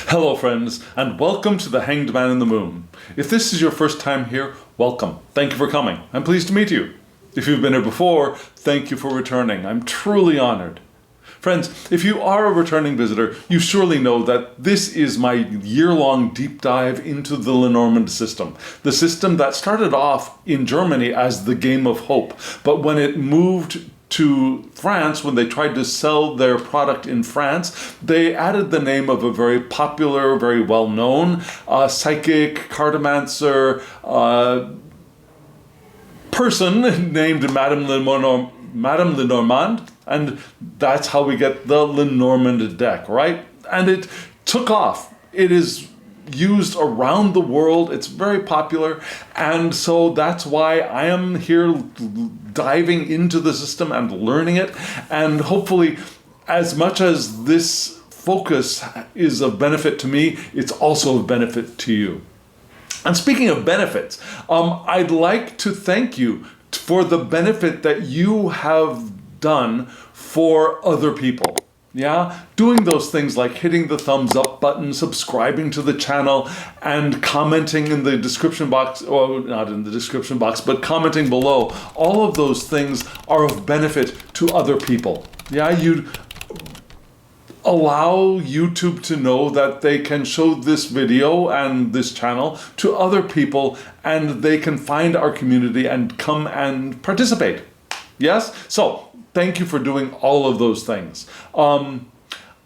Hello friends, and welcome to the Hanged Man in the Moon. If this is your first time here, welcome. Thank you for coming. I'm pleased to meet you. If you've been here before, thank you for returning. I'm truly honored. Friends, if you are a returning visitor, you surely know that this is my year-long deep dive into the Lenormand system. The system that started off in Germany as the Game of Hope, but when it moved to France, when they tried to sell their product in France, they added the name of a very popular, very well-known psychic, cartomancer person named Madame Lenormand, and that's how we get the Lenormand deck, right? And it took off. It is used around the world. It's very popular, and so that's why I am here diving into the system and learning it. And hopefully, as much as this focus is of benefit to me, it's also of benefit to you. And speaking of benefits, I'd like to thank you for the benefit that you have done for other people. Yeah, doing those things like hitting the thumbs up button, subscribing to the channel, and commenting in the description box, or not in the description box, but commenting below. All of those things are of benefit to other people. Yeah, you allow YouTube to know that they can show this video and this channel to other people, and they can find our community and come and participate. Yes? So, thank you for doing all of those things.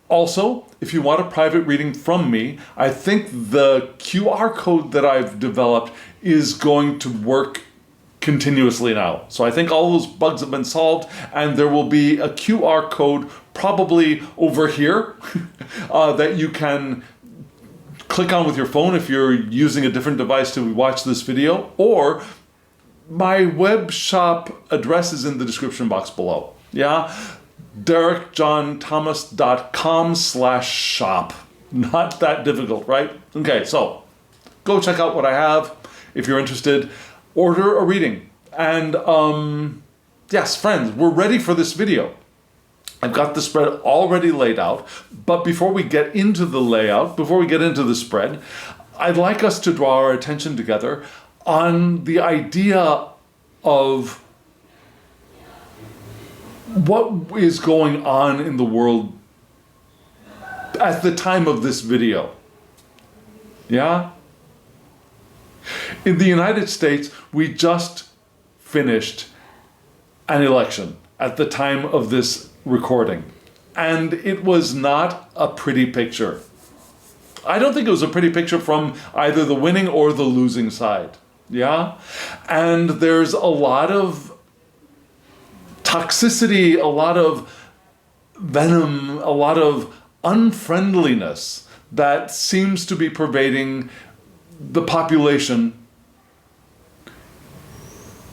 Also, if you want a private reading from me, I think the QR code that I've developed is going to work continuously now. So I think all those bugs have been solved, and there will be a QR code probably over here that you can click on with your phone if you're using a different device to watch this video, or my web shop address is in the description box below. Yeah, DerekJohnThomas.com/shop. Not that difficult, right? Okay, so go check out what I have. If you're interested, order a reading. And yes, friends, we're ready for this video. I've got the spread already laid out, but before we get into the layout, before we get into the spread, I'd like us to draw our attention together on the idea of what is going on in the world at the time of this video. Yeah? In the United States, we just finished an election at the time of this recording, and it was not a pretty picture. I don't think it was a pretty picture from either the winning or the losing side. Yeah? And there's a lot of toxicity, a lot of venom, a lot of unfriendliness that seems to be pervading the population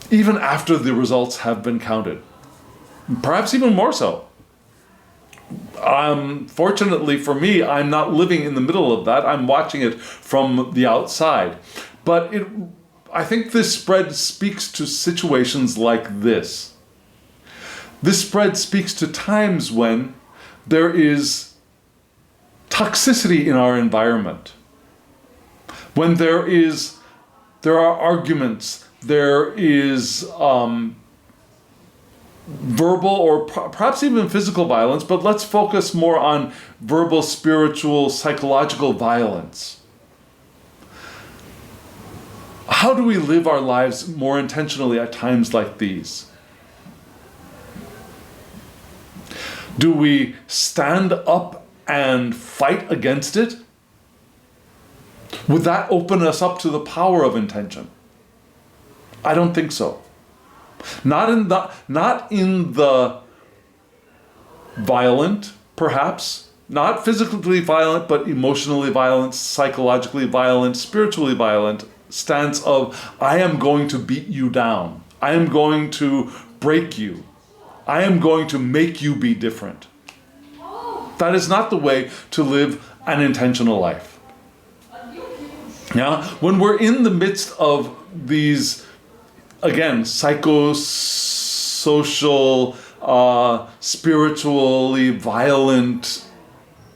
even after the results have been counted. Perhaps even more so. Fortunately for me, I'm not living in the middle of that. I'm watching it from the outside. But I think this spread speaks to situations like this. This spread speaks to times when there is toxicity in our environment. When there are arguments, there is verbal or perhaps even physical violence, but let's focus more on verbal, spiritual, psychological violence. How do we live our lives more intentionally at times like these? Do we stand up and fight against it? Would that open us up to the power of intention? I don't think so. Not in the violent, perhaps. Not physically violent, but emotionally violent, psychologically violent, spiritually violent stance of, I am going to beat you down. I am going to break you. I am going to make you be different. That is not the way to live an intentional life. Yeah? When we're in the midst of these, again, psychosocial, spiritually violent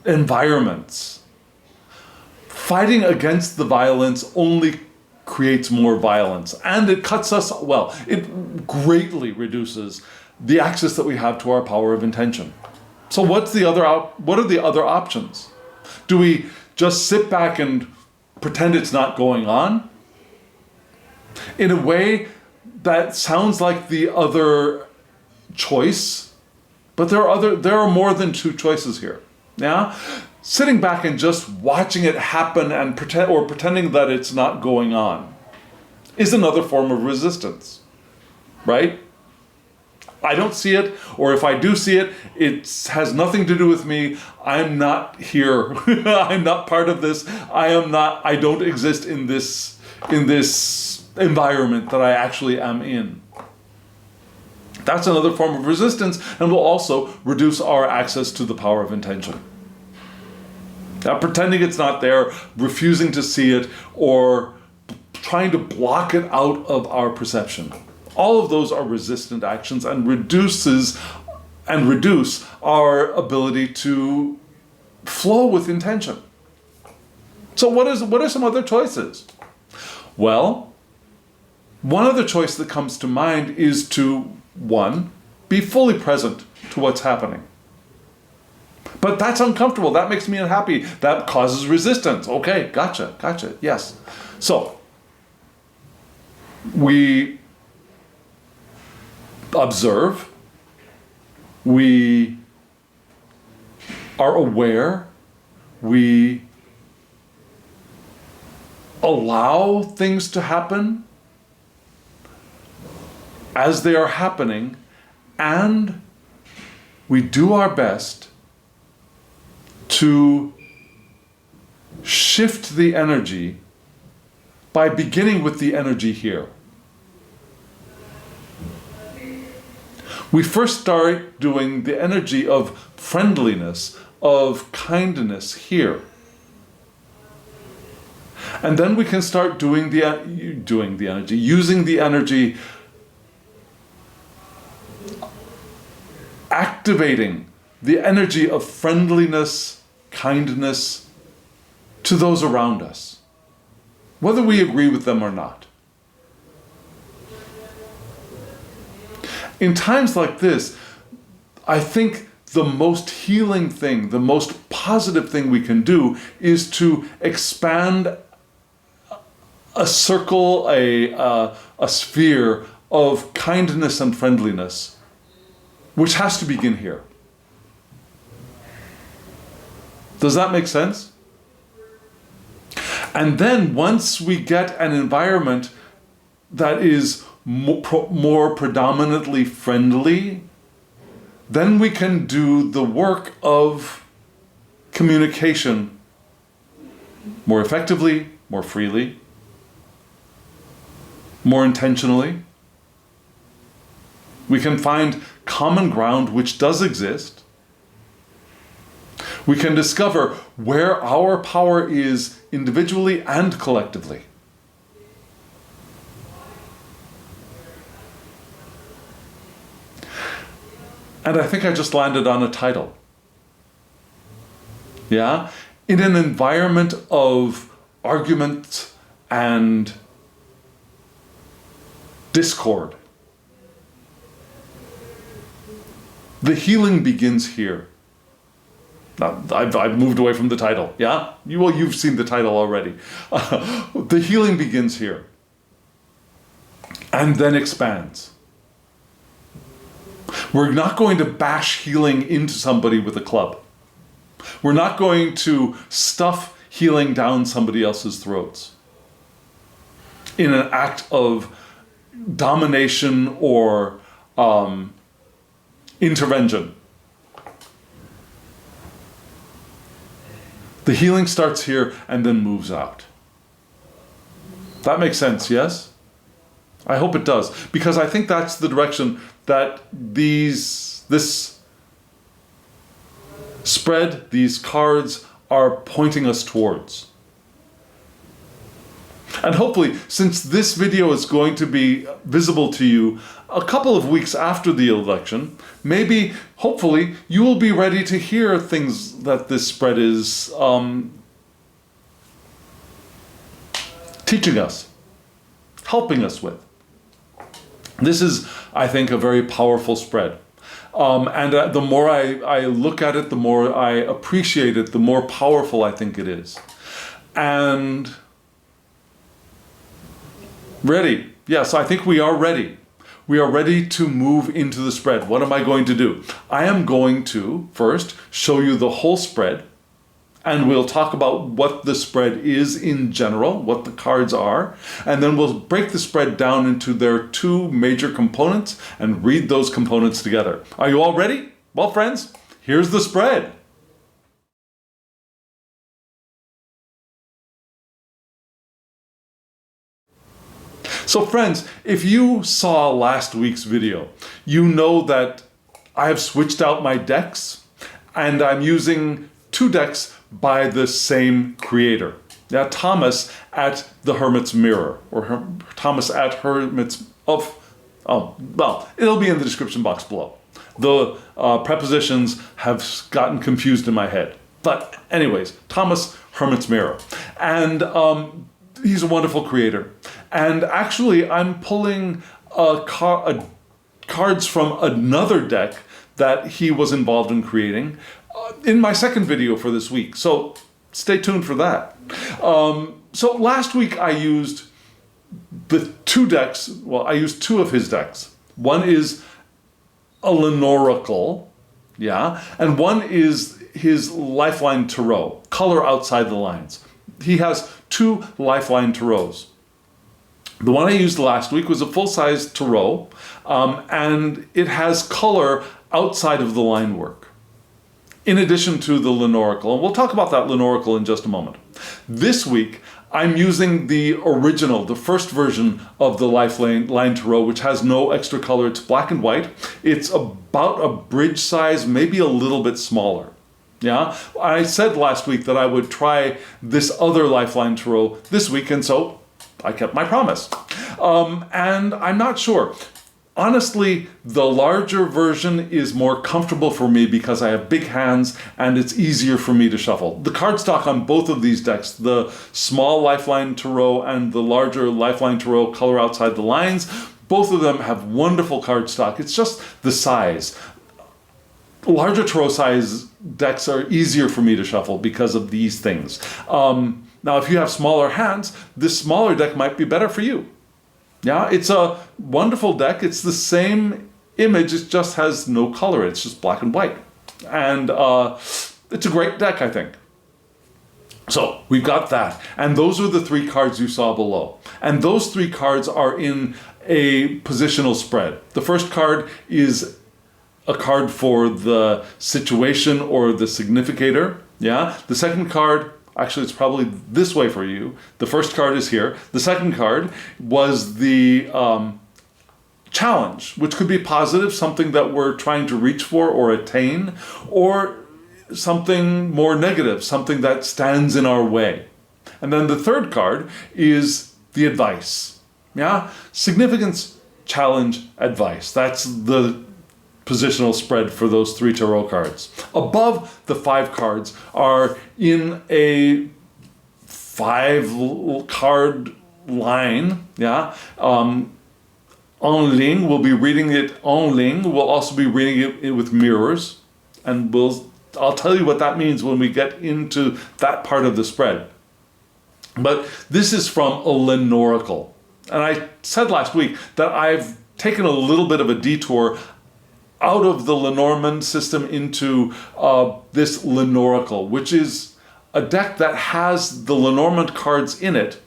environments, fighting against the violence only creates more violence, and it cuts us, well, it greatly reduces the access that we have to our power of intention. So what are the other options? Do we just sit back and pretend it's not going on? In a way, that sounds like the other choice, but there are more than two choices here. Yeah? Sitting back and just watching it happen and pretending that it's not going on is another form of resistance, right? I don't see it, or if I do see it, it has nothing to do with me. I'm not here. I'm not part of this. I don't exist in this environment that I actually am in. That's another form of resistance, and will also reduce our access to the power of intention. Now, pretending it's not there, refusing to see it, or trying to block it out of our perception. All of those are resistant actions and reduce our ability to flow with intention. So what are some other choices? Well, one other choice that comes to mind is to, one, be fully present to what's happening. But that's uncomfortable. That makes me unhappy. That causes resistance. Okay, gotcha, yes. So, we observe, we are aware, we allow things to happen as they are happening, and we do our best to shift the energy by beginning with the energy here. We first start doing the energy of friendliness, of kindness here. And then we can start using the energy, activating the energy of friendliness, kindness to those around us, whether we agree with them or not. In times like this, I think the most healing thing, the most positive thing we can do is to expand a circle, a sphere of kindness and friendliness, which has to begin here. Does that make sense? And then once we get an environment that is more predominantly friendly, then we can do the work of communication more effectively, more freely, more intentionally. We can find common ground, which does exist. We can discover where our power is individually and collectively. And I think I just landed on a title. Yeah? In an environment of argument and discord, the healing begins here. Now, I've moved away from the title, yeah? You've seen the title already. The healing begins here and then expands. We're not going to bash healing into somebody with a club. We're not going to stuff healing down somebody else's throats in an act of domination or intervention. The healing starts here and then moves out. That makes sense, yes? I hope it does, because I think that's the direction that this spread, these cards are pointing us towards. And hopefully, since this video is going to be visible to you a couple of weeks after the election, hopefully, you will be ready to hear things that this spread is teaching us, helping us with. This is, I think, a very powerful spread. The more I look at it, the more I appreciate it, the more powerful I think it is. And ready. Yes, I think we are ready. We are ready to move into the spread. What am I going to do? I am going to first show you the whole spread, and we'll talk about what the spread is in general, what the cards are, and then we'll break the spread down into their two major components and read those components together. Are you all ready? Well, friends, here's the spread. So friends, if you saw last week's video, you know that I have switched out my decks and I'm using two decks by the same creator. Now, Thomas at the Hermit's Mirror, or Thomas at Hermit's of, well, it'll be in the description box below. The prepositions have gotten confused in my head. But anyways, Thomas Hermit's Mirror. And he's a wonderful creator. And actually, I'm pulling cards from another deck that he was involved in creating in my second video for this week. So stay tuned for that. So last week I used the two decks. Well, I used two of his decks. One is a Lenorical, yeah, and one is his Lifeline Tarot, color outside the lines. He has two Lifeline Tarots. The one I used last week was a full-size tarot, and it has color outside of the line work, in addition to the Lenorical. And we'll talk about that Lenorical in just a moment. This week, I'm using the original, the first version of the Lifeline Tarot, which has no extra color. It's black and white. It's about a bridge size, maybe a little bit smaller. Yeah, I said last week that I would try this other Lifeline Tarot this week, and so I kept my promise. And I'm not sure. Honestly, the larger version is more comfortable for me because I have big hands and it's easier for me to shuffle. The cardstock on both of these decks, the small Lifeline Tarot and the larger Lifeline Tarot color outside the lines, both of them have wonderful cardstock. It's just the size. Larger tarot size decks are easier for me to shuffle because of these things. Now, if you have smaller hands, this smaller deck might be better for you. Yeah, it's a wonderful deck. It's the same image, it just has no color. It's just black and white. And it's a great deck, I think. So we've got that. And those are the three cards you saw below. And those three cards are in a positional spread. The first card is a card for the situation or the significator. Yeah. The second card, actually, it's probably this way for you. The first card is here. The second card was the challenge, which could be positive, something that we're trying to reach for or attain, or something more negative, something that stands in our way. And then the third card is the advice. Yeah? Significance, challenge, advice. That's the positional spread for those three tarot cards. Above the five cards are in a 5-card line. Yeah. En ligne, we'll be reading it en ligne. We'll also be reading it with mirrors. And I'll tell you what that means when we get into that part of the spread. But this is from a Lenorical. And I said last week that I've taken a little bit of a detour out of the Lenormand system into this Lenorical, which is a deck that has the Lenormand cards in it,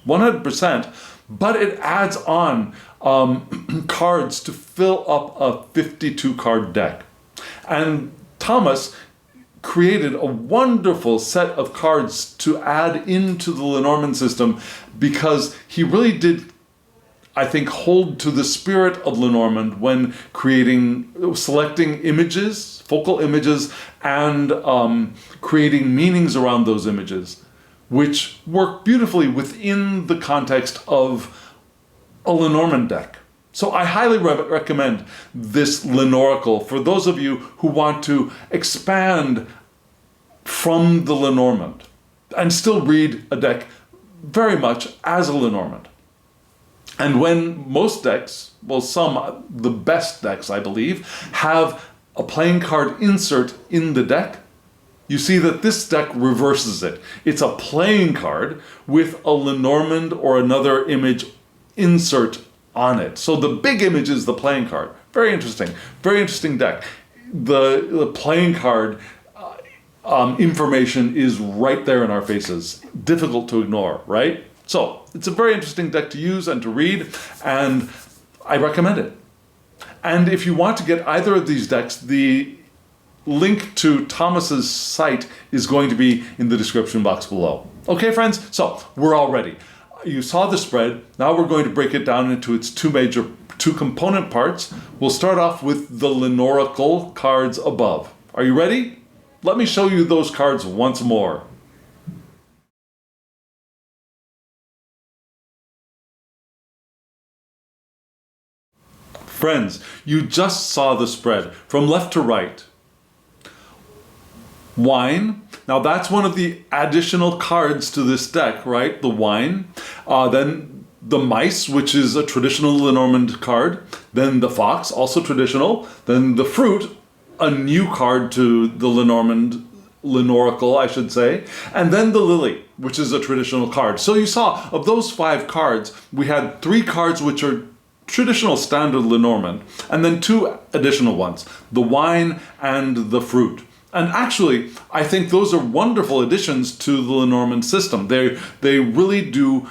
100%, but it adds on cards to fill up a 52-card deck. And Thomas created a wonderful set of cards to add into the Lenormand system because he really did, I think, hold to the spirit of Lenormand when selecting images, focal images, and creating meanings around those images, which work beautifully within the context of a Lenormand deck. So I highly recommend this Lenorical for those of you who want to expand from the Lenormand and still read a deck very much as a Lenormand. And when most decks, well, some, the best decks, I believe, have a playing card insert in the deck, you see that this deck reverses it. It's a playing card with a Lenormand or another image insert on it. So the big image is the playing card. Very interesting deck. The playing card information is right there in our faces. Difficult to ignore, right? So it's a very interesting deck to use and to read, and I recommend it. And if you want to get either of these decks, the link to Thomas's site is going to be in the description box below. Okay, friends, so we're all ready. You saw the spread. Now we're going to break it down into its two component parts. We'll start off with the Lenorical cards above. Are you ready? Let me show you those cards once more. Friends, you just saw the spread from left to right. Wine. Now that's one of the additional cards to this deck, right? The wine. Then the mice, which is a traditional Lenormand card. Then the fox, also traditional. Then the fruit, a new card to the Lenorical, I should say. And then the lily, which is a traditional card. So you saw, of those 5 cards, we had 3 cards which are traditional standard Lenormand, and then 2 additional ones, the wine and the fruit. And actually, I think those are wonderful additions to the Lenormand system. They really do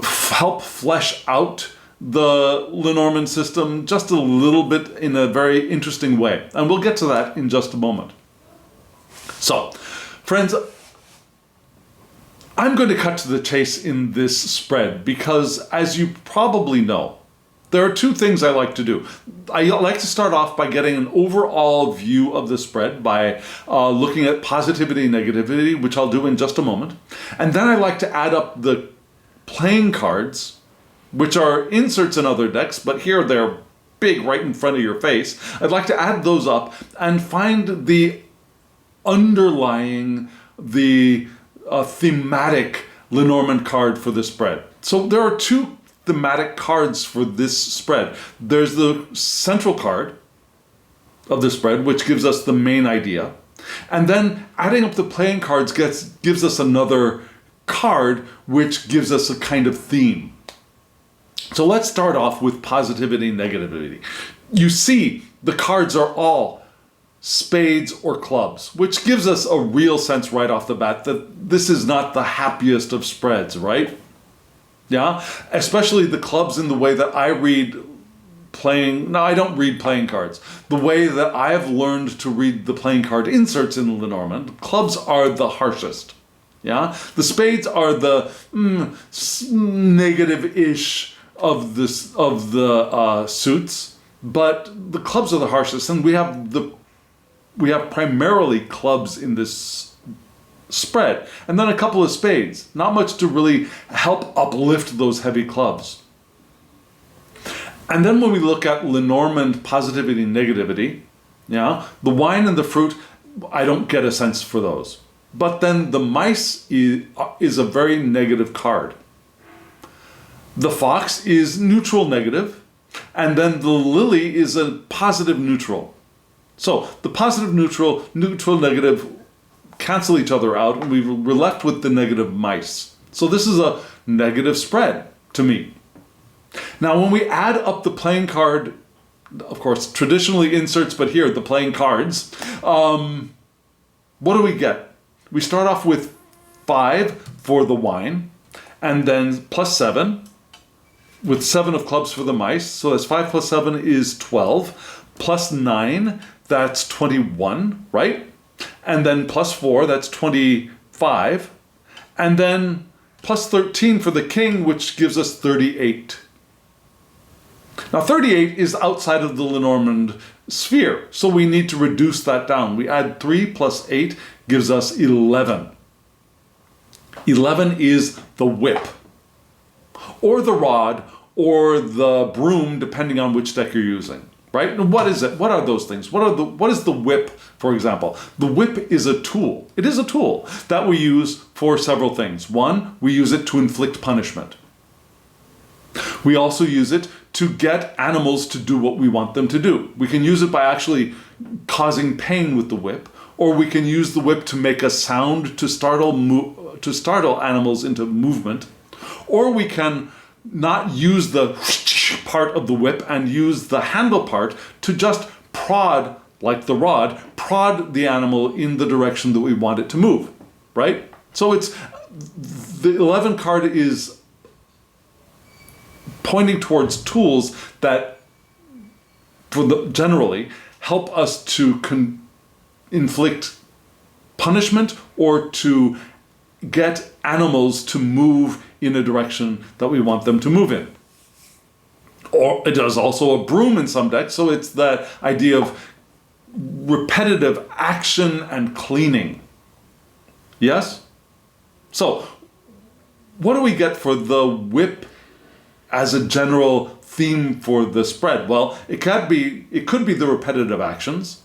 help flesh out the Lenormand system just a little bit in a very interesting way. And we'll get to that in just a moment. So, friends, I'm going to cut to the chase in this spread because, as you probably know, there are 2 things I like to do. I like to start off by getting an overall view of the spread by looking at positivity and negativity, which I'll do in just a moment. And then I like to add up the playing cards, which are inserts in other decks, but here they're big right in front of your face. I'd like to add those up and find the underlying, thematic Lenormand card for the spread. So there are 2 thematic cards for this spread. There's the central card of the spread, which gives us the main idea. And then adding up the playing cards gives us another card, which gives us a kind of theme. So let's start off with positivity and negativity. You see, the cards are all spades or clubs, which gives us a real sense right off the bat that this is not the happiest of spreads, right? Yeah, especially the clubs in the way that I read playing. No, I don't read playing cards. The way that I've learned to read the playing card inserts in Lenormand, clubs are the harshest. Yeah, the spades are the negative-ish of the suits, but the clubs are the harshest, and we have primarily clubs in this spread, and then a couple of spades. Not much to really help uplift those heavy clubs. And then when we look at Lenormand positivity and negativity, yeah, the wine and the fruit, I don't get a sense for those. But then the mice is a very negative card. The fox is neutral negative, and then the lily is a positive neutral. So the positive neutral negative cancel each other out, and we're left with the negative mice. So this is a negative spread to me. Now when we add up the playing card, of course traditionally inserts, but here the playing cards, what do we get? We start off with 5 for the wine, and then plus 7, with 7 of clubs for the mice. So that's 5 plus 7 is 12, plus 9, that's 21, right? And then plus 4, that's 25. And then plus 13 for the king, which gives us 38. Now 38 is outside of the Lenormand sphere, so we need to reduce that down. We add 3 plus 8 gives us 11. 11 is the whip, or the rod, or the broom, depending on which deck you're using, right? And what is it? What are those things? What is the whip, for example? The whip is a tool. It is a tool that we use for several things. One, we use it to inflict punishment. We also use it to get animals to do what we want them to do. We can use it by actually causing pain with the whip, or we can use the whip to make a sound to startle animals into movement, or we can not use the part of the whip and use the handle part to just prod, like the rod, prod the animal in the direction that we want it to move, right? So it's, the 11 card is pointing towards tools that generally help us to inflict punishment or to get animals to move in a direction that we want them to move in. Or it does also a broom in some decks, so it's that idea of repetitive action and cleaning. Yes? So, what do we get for the whip as a general theme for the spread? Well, it could be the repetitive actions.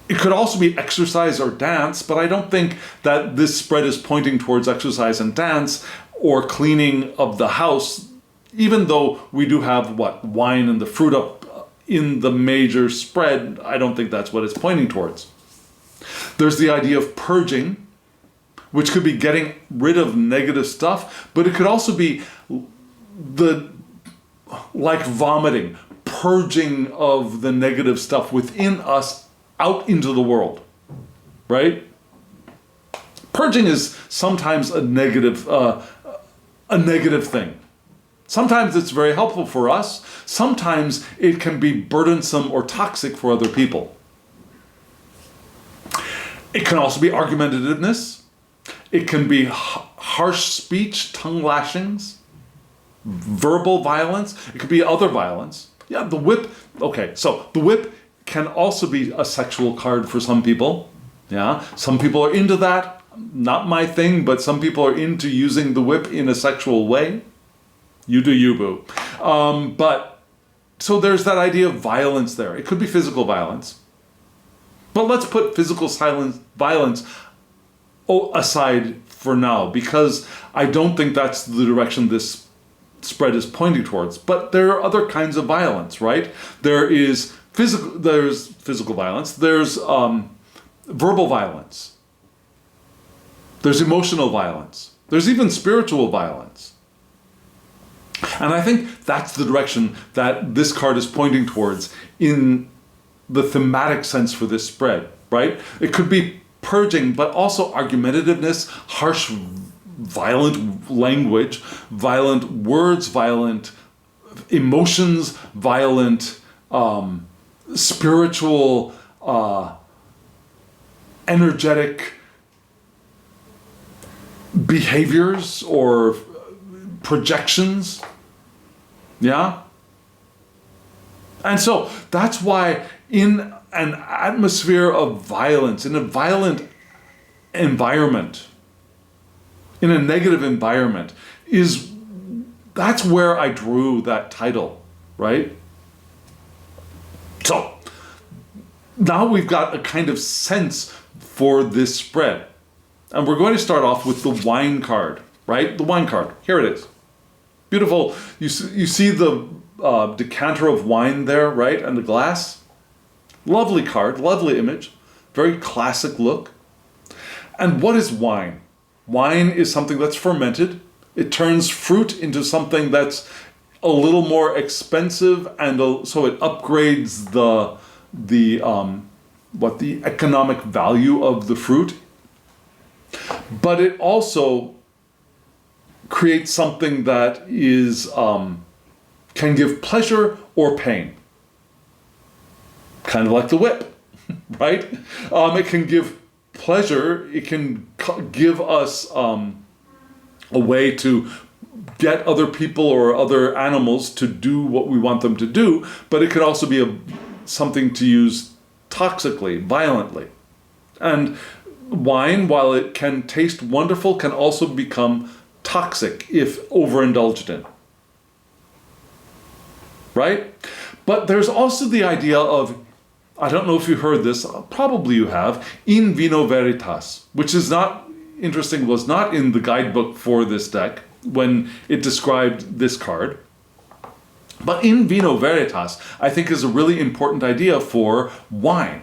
It could also be exercise or dance, but I don't think that this spread is pointing towards exercise and dance or cleaning of the house, even though we do have wine and the fruit up in the major spread. I don't think that's what it's pointing towards. There's the idea of purging, which could be getting rid of negative stuff, but it could also be like vomiting, purging of the negative stuff within us out into the world, right? Purging is sometimes a negative thing. Sometimes it's very helpful for us. Sometimes it can be burdensome or toxic for other people. It can also be argumentativeness. It can be harsh speech, tongue lashings, verbal violence. It could be other violence. Yeah, the whip. Okay, so the whip can also be a sexual card for some people. Yeah, some people are into that. Not my thing, but some people are into using the whip in a sexual way. You do you, boo. But so there's that idea of violence there. It could be physical violence. But let's put physical violence aside for now, because I don't think that's the direction this spread is pointing towards. But there are other kinds of violence, right? There's physical violence. There's verbal violence. There's emotional violence. There's even spiritual violence. And I think that's the direction that this card is pointing towards in the thematic sense for this spread, right? It could be purging, but also argumentativeness, harsh, violent language, violent words, violent emotions, violent spiritual, energetic behaviors or projections. Yeah? And so that's why in an atmosphere of violence, in a violent environment, in a negative environment, that's where I drew that title, right? So now we've got a kind of sense for this spread. And we're going to start off with the wine card, right? The wine card. Here it is. Beautiful. You see the decanter of wine there, right? And the glass. Lovely card, lovely image. Very classic look. And what is wine? Wine is something that's fermented. It turns fruit into something that's a little more expensive, and so it upgrades the economic value of the fruit. But it also creates something that is can give pleasure or pain, kind of like the whip, right? It can give pleasure. It can give us a way to get other people or other animals to do what we want them to do, but it could also be something to use toxically, violently. And wine, while it can taste wonderful, can also become toxic if overindulged in. Right? But there's also the idea of, I don't know if you heard this, probably you have, in vino veritas, which is not, interesting, was not in the guidebook for this deck when it described this card. But in vino veritas, I think is a really important idea for wine.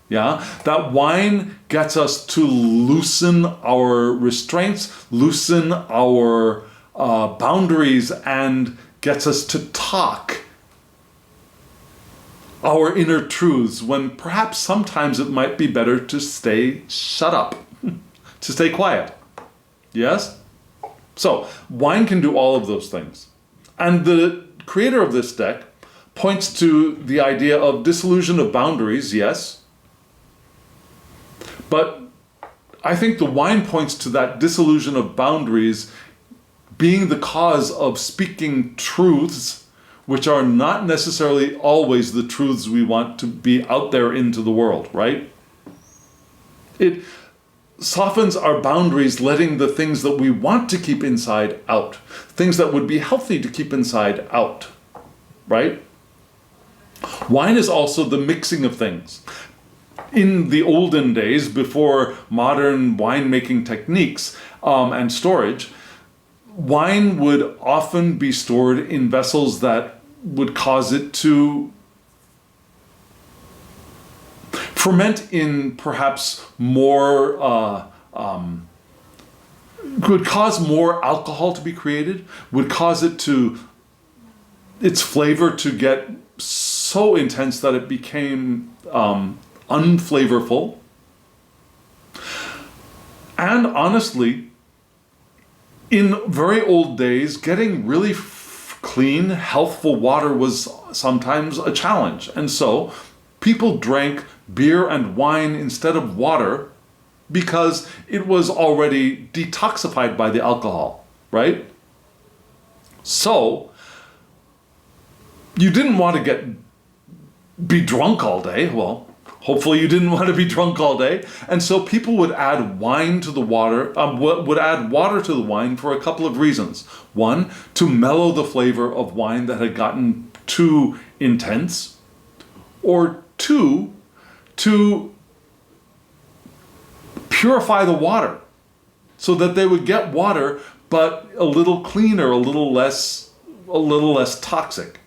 Yeah, that wine gets us to loosen our restraints, loosen our boundaries, and gets us to talk our inner truths when perhaps sometimes it might be better to stay shut up, to stay quiet. Yes? So, wine can do all of those things. And the creator of this deck points to the idea of dissolution of boundaries, yes. But I think the wine points to that dissolution of boundaries being the cause of speaking truths which are not necessarily always the truths we want to be out there into the world, right? It softens our boundaries, letting the things that we want to keep inside out, things that would be healthy to keep inside out, right? Wine is also the mixing of things. In the olden days, before modern winemaking techniques and storage, wine would often be stored in vessels that would cause it to ferment in perhaps more, could cause more alcohol to be created, would cause it to, its flavor to get so intense that it became unflavorful. And honestly, in very old days, getting really clean, healthful water was sometimes a challenge. And so people drank beer and wine instead of water because it was already detoxified by the alcohol, right? So you didn't want to be drunk all day. Well, hopefully you didn't want to be drunk all day. And so people would add wine to the water, would add water to the wine for a couple of reasons. One, to mellow the flavor of wine that had gotten too intense. Or two, to purify the water so that they would get water, but a little cleaner, a little less toxic.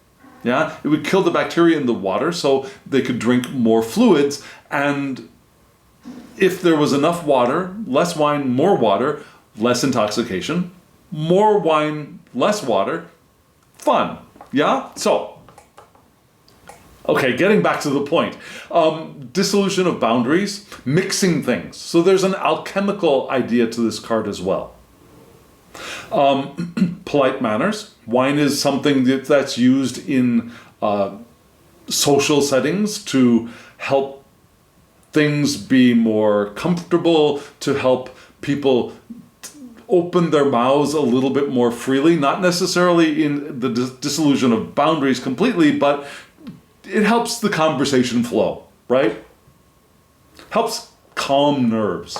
Yeah, it would kill the bacteria in the water so they could drink more fluids. And if there was enough water, less wine, more water, less intoxication, more wine, less water, fun. Yeah? So, okay, getting back to the point. Dissolution of boundaries, mixing things. So there's an alchemical idea to this card as well. Polite manners. Wine is something that's used in social settings to help things be more comfortable, to help people open their mouths a little bit more freely, not necessarily in the dissolution of boundaries completely, but it helps the conversation flow, right? Helps calm nerves.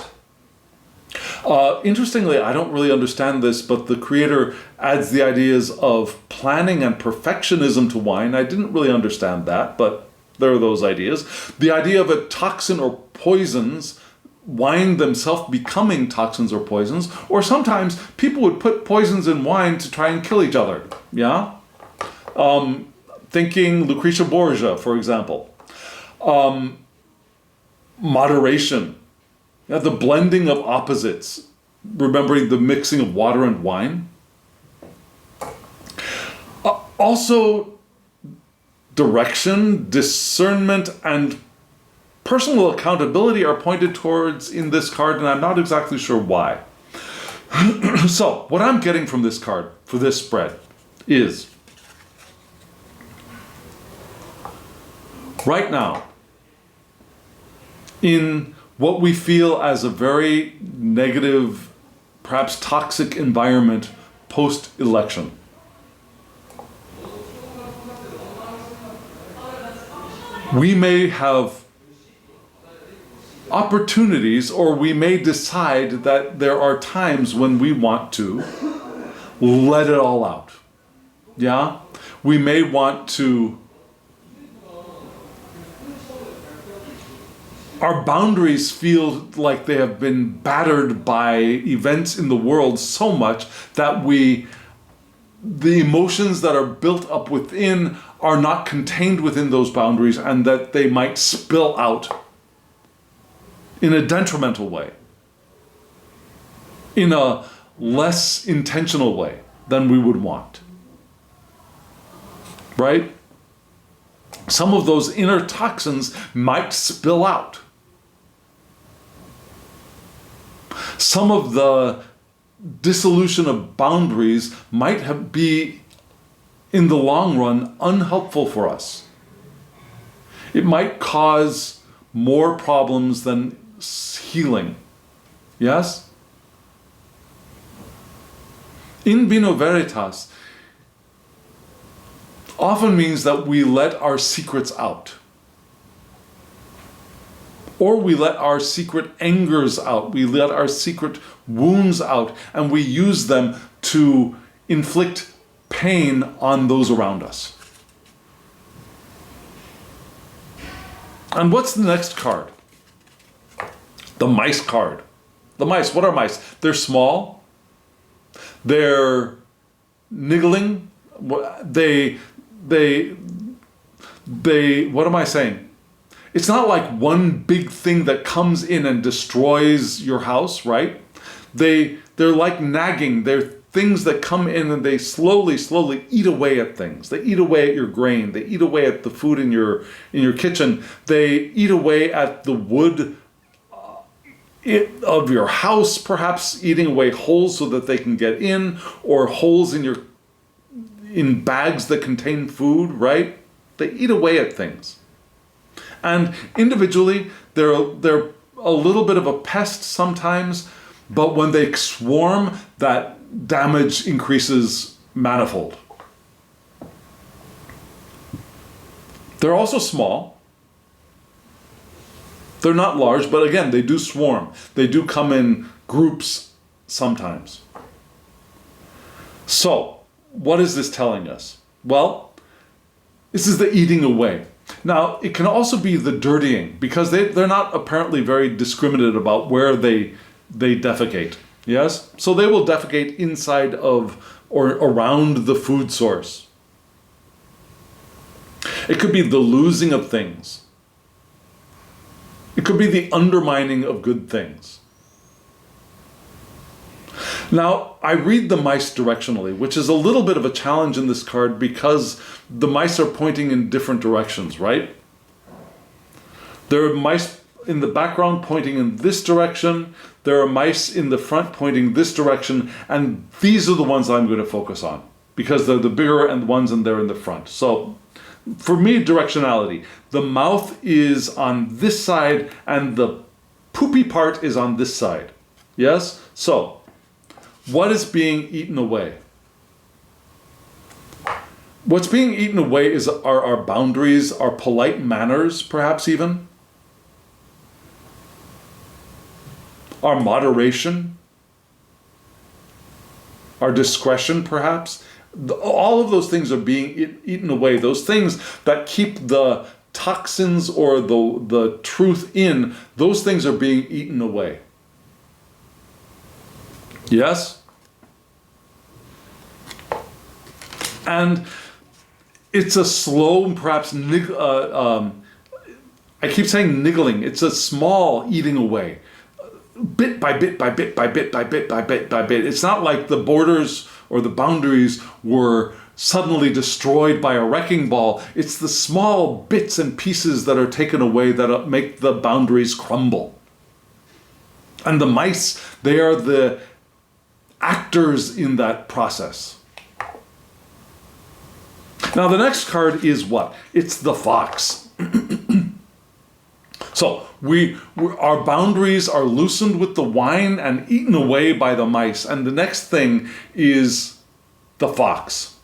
Interestingly, I don't really understand this, but the creator adds the ideas of planning and perfectionism to wine. I didn't really understand that, but there are those ideas. The idea of a toxin or poisons, wine themselves becoming toxins or poisons, or sometimes people would put poisons in wine to try and kill each other. Yeah? Thinking Lucretia Borgia, for example. Moderation. The blending of opposites, remembering the mixing of water and wine. Also, direction, discernment, and personal accountability are pointed towards in this card, and I'm not exactly sure why. So, what I'm getting from this card, for this spread, is right now, in what we feel as a very negative, perhaps toxic environment post-election. We may have opportunities, or we may decide that there are times when we want to let it all out. Yeah? We may want to Our boundaries feel like they have been battered by events in the world so much that the emotions that are built up within are not contained within those boundaries, and that they might spill out in a detrimental way, in a less intentional way than we would want. Right? Some of those inner toxins might spill out. Some of the dissolution of boundaries might be, in the long run, unhelpful for us. It might cause more problems than healing. Yes? In vino veritas often means that we let our secrets out. Or we let our secret angers out. We let our secret wounds out, and we use them to inflict pain on those around us. And what's the next card? The mice card. The mice, what are mice? They're small. They're niggling. They, what am I saying? It's not like one big thing that comes in and destroys your house, right? They're like nagging. They're things that come in and they slowly eat away at things. They eat away at your grain. They eat away at the food in your kitchen. They eat away at the wood of your house, perhaps eating away holes so that they can get in, or holes in bags that contain food, right? They eat away at things. And individually, they're a little bit of a pest sometimes, but when they swarm, that damage increases manifold. They're also small. They're not large, but again, they do swarm. They do come in groups sometimes. So, what is this telling us? Well, this is the eating away. Now, it can also be the dirtying, because they're not apparently very discriminate about where they defecate. Yes? So they will defecate inside of or around the food source. It could be the losing of things. It could be the undermining of good things. Now, I read the mice directionally, which is a little bit of a challenge in this card because the mice are pointing in different directions, right? There are mice in the background pointing in this direction. There are mice in the front pointing this direction. And these are the ones I'm going to focus on because they're the bigger and ones and they're in the front. So for me, directionality. The mouth is on this side and the poopy part is on this side. Yes? So, what is being eaten away? What's being eaten away is our boundaries, our polite manners, perhaps even. Our moderation. Our discretion, perhaps. All of those things are being eaten away. Those things that keep the toxins or the truth in, those things are being eaten away. Yes? And it's a slow, perhaps, I keep saying niggling. It's a small eating away. Bit by bit by bit by bit by bit by bit by bit. It's not like the borders or the boundaries were suddenly destroyed by a wrecking ball. It's the small bits and pieces that are taken away that make the boundaries crumble. And the mice, they are the actors in that process. Now the next card is what? It's the fox. So our boundaries are loosened with the wine and eaten away by the mice. And the next thing is the fox.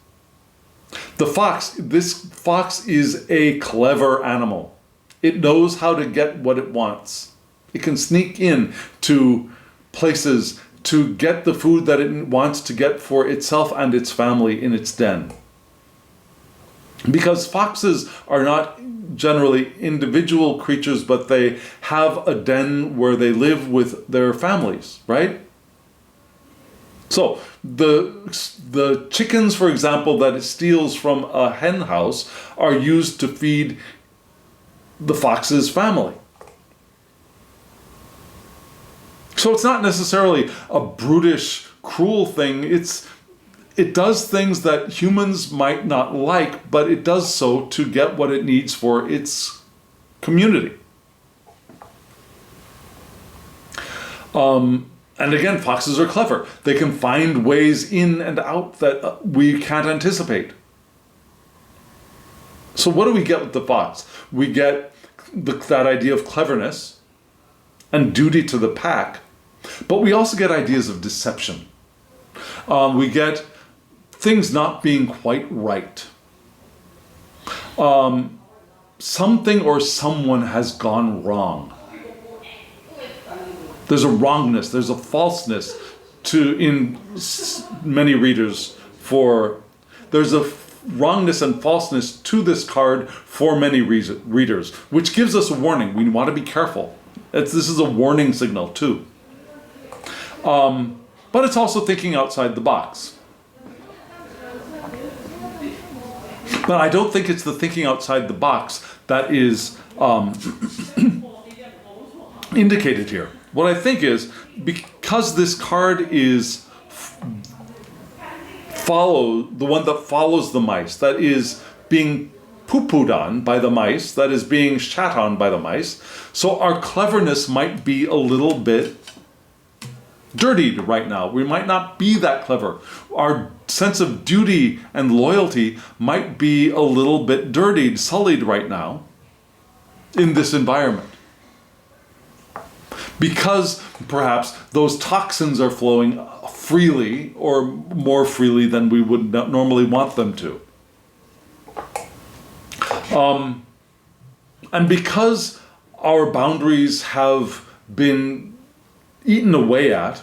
This fox is a clever animal. It knows how to get what it wants. It can sneak in to places to get the food that it wants to get for itself and its family in its den. Because foxes are not generally individual creatures, but they have a den where they live with their families, right? So the chickens, for example, that it steals from a hen house are used to feed the fox's family. So it's not necessarily a brutish, cruel thing. It does things that humans might not like, but it does so to get what it needs for its community. And again, foxes are clever. They can find ways in and out that we can't anticipate. So what do we get with the fox? We get that idea of cleverness and duty to the pack, but we also get ideas of deception. We get things not being quite right. Something or someone has gone wrong. There's a wrongness, there's a falseness in many readers there's a wrongness and falseness to this card for many readers, which gives us a warning. We want to be careful. This is a warning signal too. But it's also thinking outside the box. But I don't think it's the thinking outside the box that is indicated here. What I think is, because this card is the one that follows the mice, that is being poo-pooed on by the mice, that is being shat on by the mice, so our cleverness might be a little bit dirtied right now. We might not be that clever. Our sense of duty and loyalty might be a little bit dirtied, sullied right now in this environment. Because perhaps those toxins are flowing freely or more freely than we would normally want them to. And because our boundaries have been eaten away at,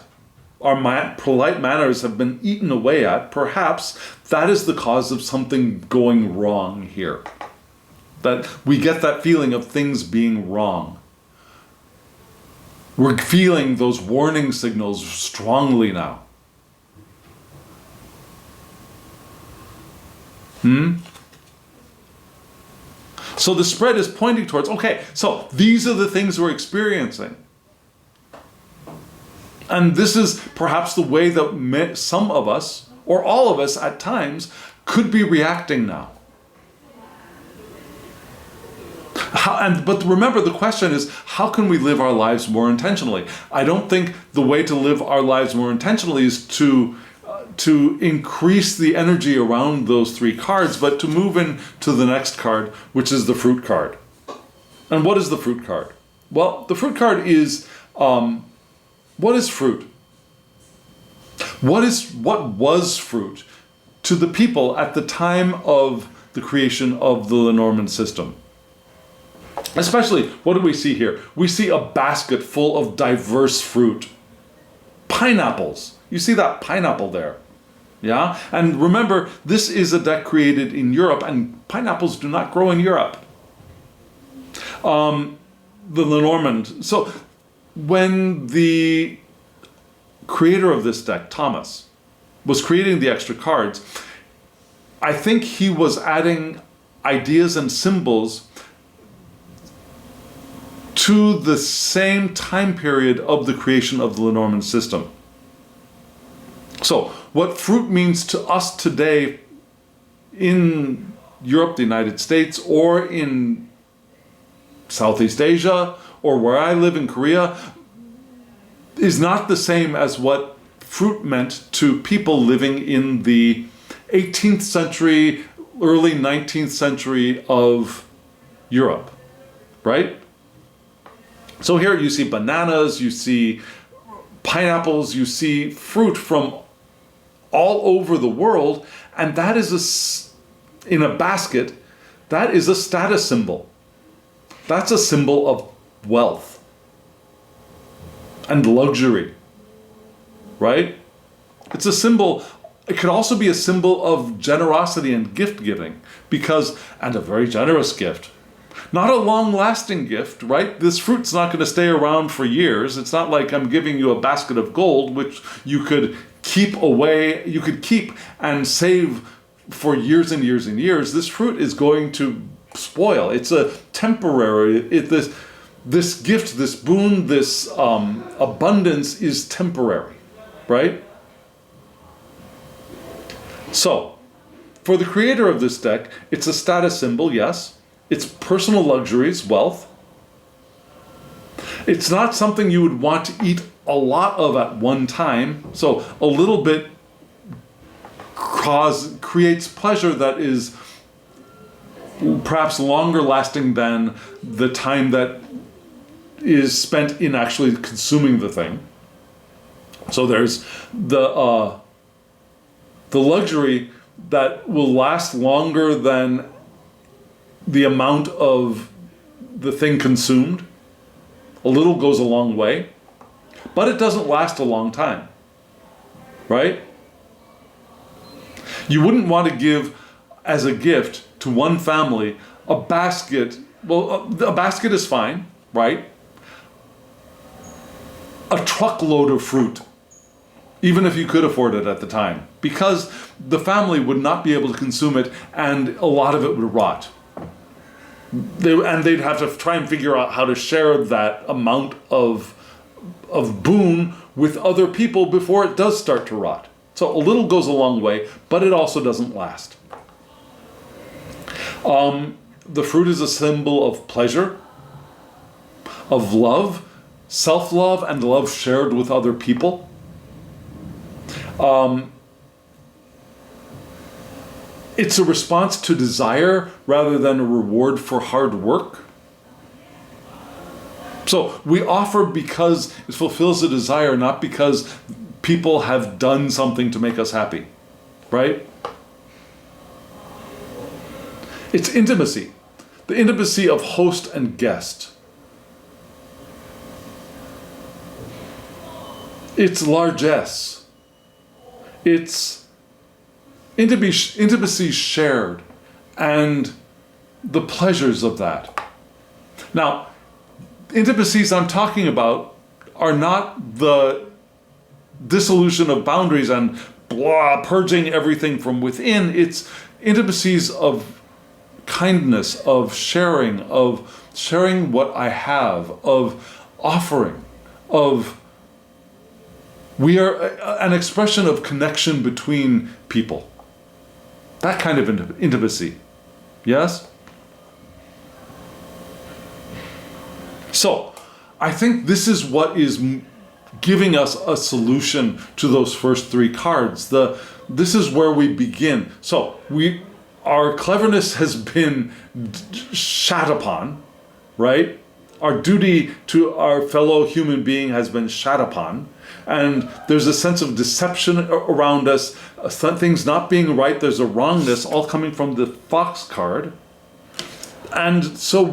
our polite manners have been eaten away at, perhaps that is the cause of something going wrong here. That we get that feeling of things being wrong. We're feeling those warning signals strongly now. So the spread is pointing towards, okay, so these are the things we're experiencing. And this is perhaps the way that some of us, or all of us at times, could be reacting now. But remember, the question is, how can we live our lives more intentionally? I don't think the way to live our lives more intentionally is to increase the energy around those three cards, but to move into the next card, which is the fruit card. And what is the fruit card? Well, the fruit card is, what is fruit? What was fruit to the people at the time of the creation of the Lenormand system? Especially, what do we see here? We see a basket full of diverse fruit. Pineapples. You see that pineapple there? Yeah? And remember, this is a deck created in Europe, and pineapples do not grow in Europe. The Lenormand. So, when the creator of this deck, Thomas, was creating the extra cards, I think he was adding ideas and symbols to the same time period of the creation of the Lenormand system. So, what fruit means to us today in Europe, the United States, or in Southeast Asia, or where I live in Korea, is not the same as what fruit meant to people living in the 18th century, early 19th century of Europe, right? So here you see bananas, you see pineapples, you see fruit from all over the world, and that is in a basket, that is a status symbol. That's a symbol of wealth and luxury, right? It's a symbol. It could also be a symbol of generosity and gift giving, and a very generous gift, Not a long-lasting gift, right? This fruit's not going to stay around for years. It's not like I'm giving you a basket of gold, which you could keep away, you could keep and save for years and years and years. This fruit is going to spoil. It's a temporary, this gift, this boon, this abundance is temporary, right? So, for the creator of this deck, it's a status symbol, yes. It's personal luxuries, wealth. It's not something you would want to eat a lot of at one time, so a little bit creates pleasure that is perhaps longer lasting than the time that is spent in actually consuming the thing. So there's the luxury that will last longer than the amount of the thing consumed. A little goes a long way, but it doesn't last a long time, right? You wouldn't want to give as a gift to one family a basket. Well, a basket is fine, right? A truckload of fruit, even if you could afford it at the time, because the family would not be able to consume it and a lot of it would rot. They'd have to try and figure out how to share that amount of boon with other people before it does start to rot. So a little goes a long way, but it also doesn't last. The fruit is a symbol of pleasure, of love, self-love, and love shared with other people. It's a response to desire rather than a reward for hard work. So we offer because it fulfills a desire, not because people have done something to make us happy, right? It's intimacy, the intimacy of host and guest. It's largesse. It's intimacy shared and the pleasures of that. Now, intimacies I'm talking about are not the dissolution of boundaries and purging everything from within. It's intimacies of kindness, of sharing what I have, of offering, of we are an expression of connection between people. That kind of intimacy. Yes? So, I think this is what is giving us a solution to those first three cards. This is where we begin. So, our cleverness has been shat upon, right? Our duty to our fellow human being has been shat upon. And there's a sense of deception around us, things not being right, there's a wrongness, all coming from the fox card. And so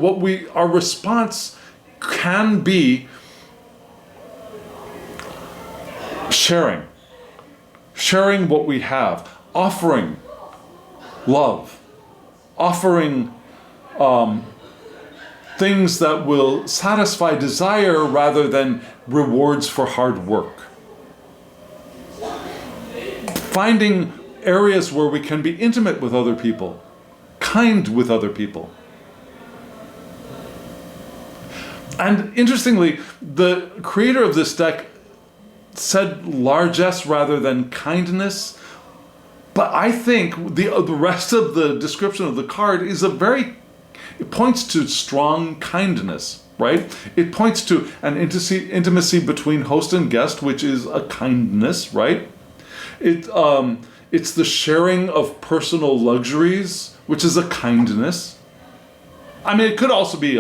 our response can be sharing what we have, offering love, offering things that will satisfy desire rather than rewards for hard work. Finding areas where we can be intimate with other people, kind with other people. And interestingly, the creator of this deck said largesse rather than kindness, but I think the rest of the description of the card is it points to strong kindness, right? It points to an intimacy between host and guest, which is a kindness, right? It's the sharing of personal luxuries, which is a kindness. I mean, it could also be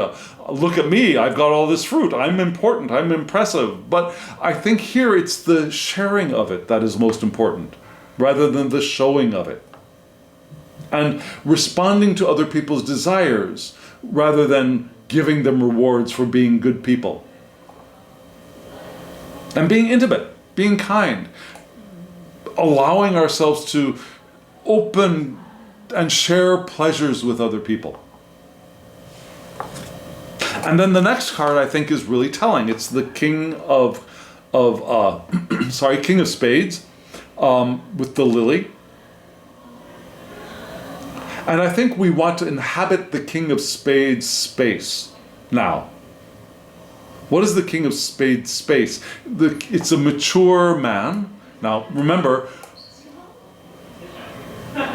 look at me, I've got all this fruit, I'm important, I'm impressive. But I think here it's the sharing of it that is most important, rather than the showing of it. And responding to other people's desires, rather than giving them rewards for being good people. And being intimate, being kind, allowing ourselves to open and share pleasures with other people. And then the next card I think is really telling. It's the King of King of Spades, with the lily. And I think we want to inhabit the King of Spades space now. What is the King of Spades space? It's a mature man. Now, remember,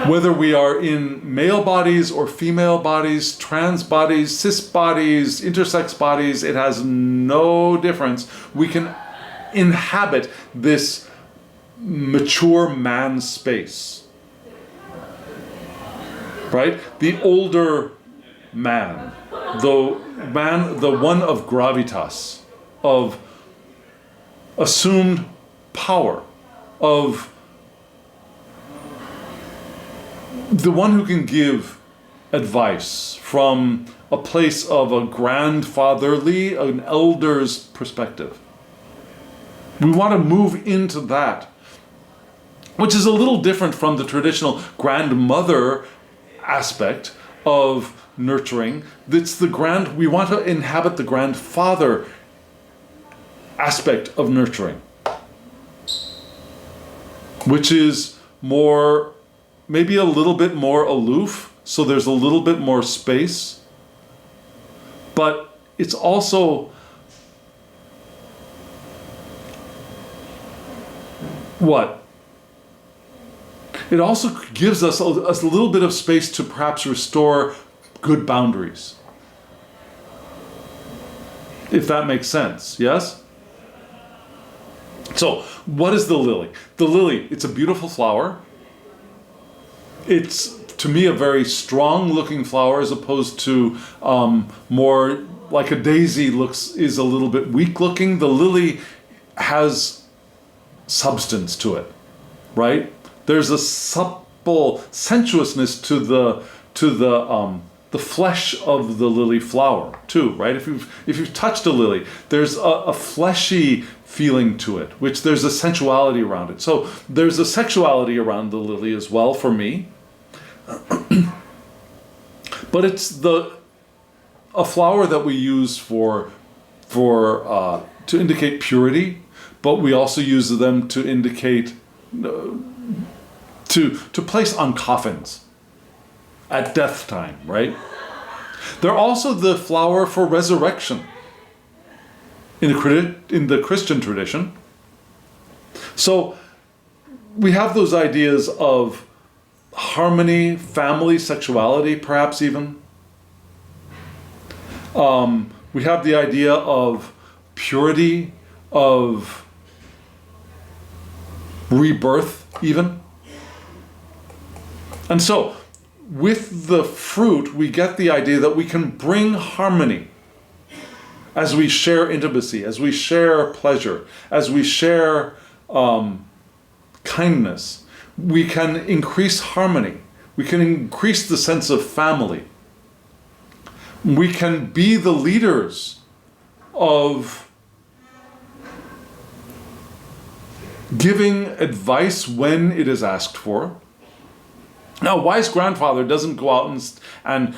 whether we are in male bodies or female bodies, trans bodies, cis bodies, intersex bodies, it has no difference. We can inhabit this mature man space. Right? The older man, the one of gravitas, of assumed power, of the one who can give advice from a place of a grandfatherly, an elder's perspective. We want to move into that, which is a little different from the traditional grandmother aspect of nurturing. We want to inhabit the grandfather aspect of nurturing, which is more, maybe a little bit more aloof, so there's a little bit more space, but it's also what? It also gives us a little bit of space to perhaps restore good boundaries. If that makes sense, yes? So, what is the lily? The lily, it's a beautiful flower. It's, to me, a very strong looking flower as opposed to more like a daisy is a little bit weak looking. The lily has substance to it, right? There's a supple sensuousness to the flesh of the lily flower too, right? If you've touched a lily, there's a fleshy feeling to it, which there's a sensuality around it. So there's a sexuality around the lily as well for me. But it's a flower that we use to indicate purity, but we also use them to indicate to place on coffins at death time, right? They're also the flower for resurrection in the Christian tradition. So we have those ideas of harmony, family, sexuality, perhaps even. We have the idea of purity, of rebirth even. And so, with the fruit, we get the idea that we can bring harmony as we share intimacy, as we share pleasure, as we share kindness. We can increase harmony. We can increase the sense of family. We can be the leaders of giving advice when it is asked for. Now, a wise grandfather doesn't go out and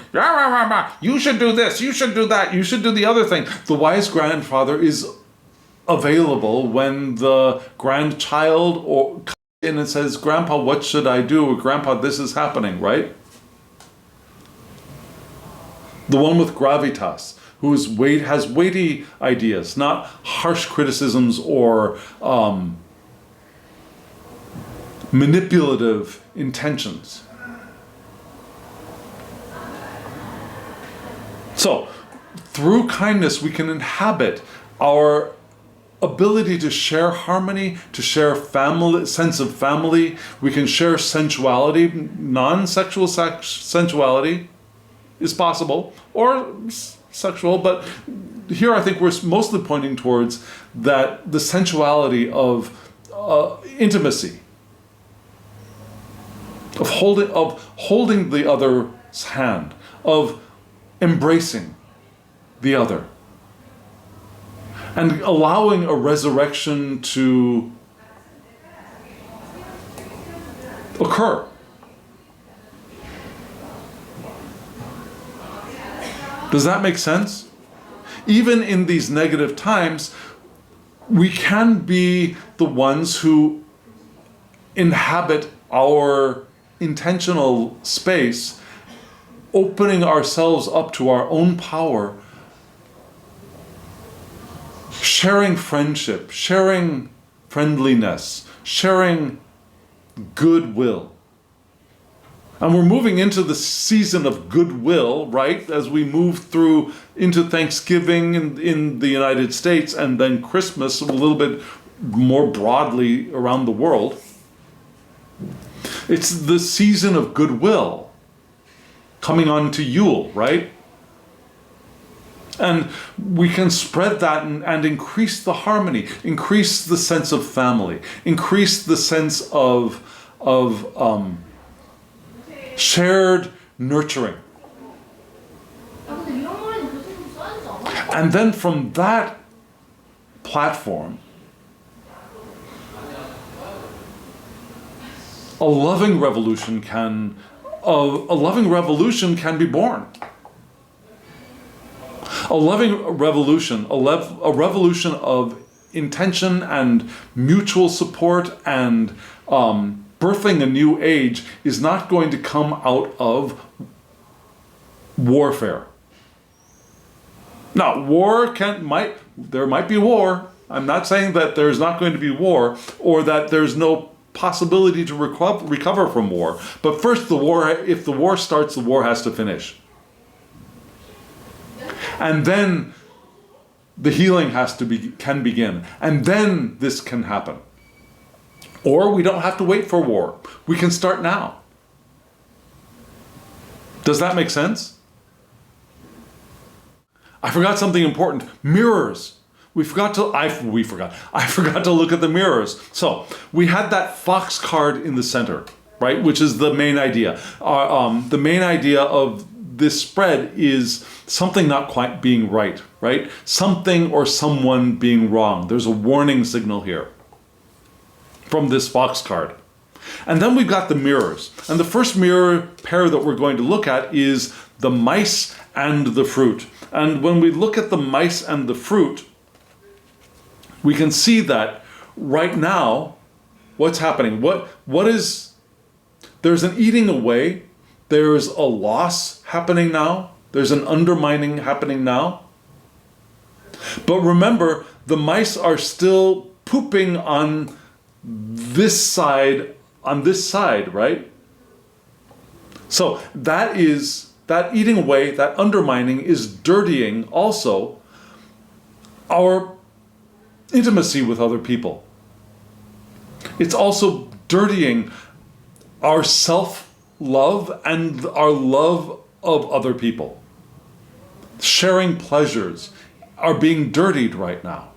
you should do this, you should do that, you should do the other thing. The wise grandfather is available when the grandchild comes in and says, "Grandpa, what should I do?" Or, "Grandpa, this is happening," right? The one with gravitas, who has weighty ideas, not harsh criticisms or manipulative intentions. So, through kindness, we can inhabit our ability to share harmony, to share sense of family. We can share sensuality, non-sexual sensuality is possible, or sexual, but here I think we're mostly pointing towards that the sensuality of intimacy, of holding the other's hand, of embracing the other, and allowing a resurrection to occur. Does that make sense? even in these negative times, we can be the ones who inhabit our intentional space, opening ourselves up to our own power, sharing friendship, sharing friendliness, sharing goodwill. And we're moving into the season of goodwill, right? As we move through into Thanksgiving in the United States, and then Christmas a little bit more broadly around the world. It's the season of goodwill coming on to Yule, right? And we can spread that and increase the harmony, increase the sense of family, increase the sense of shared nurturing. And then from that platform, a loving revolution can be born. A loving revolution, a revolution of intention and mutual support and birthing a new age is not going to come out of warfare. Now, there might be war. I'm not saying that there's not going to be war or that there's no possibility to recover from war. But first, if the war starts, the war has to finish. And then the healing can begin. And then this can happen. Or we don't have to wait for war. We can start now. Does that make sense? I forgot something important. Mirrors. I forgot to look at the mirrors. So we had that fox card in the center, right? Which is the main idea. The main idea of this spread is something not quite being right? Something or someone being wrong. There's a warning signal here from this fox card. And then we've got the mirrors. And the first mirror pair that we're going to look at is the mice and the fruit. And when we look at the mice and the fruit, we can see that right now, what's happening? There's an eating away, there's a loss happening now, there's an undermining happening now. But remember, the mice are still pooping on this side, right? So that eating away, that undermining is dirtying also our intimacy with other people. It's also dirtying our self-love and our love of other people. Sharing pleasures are being dirtied right now.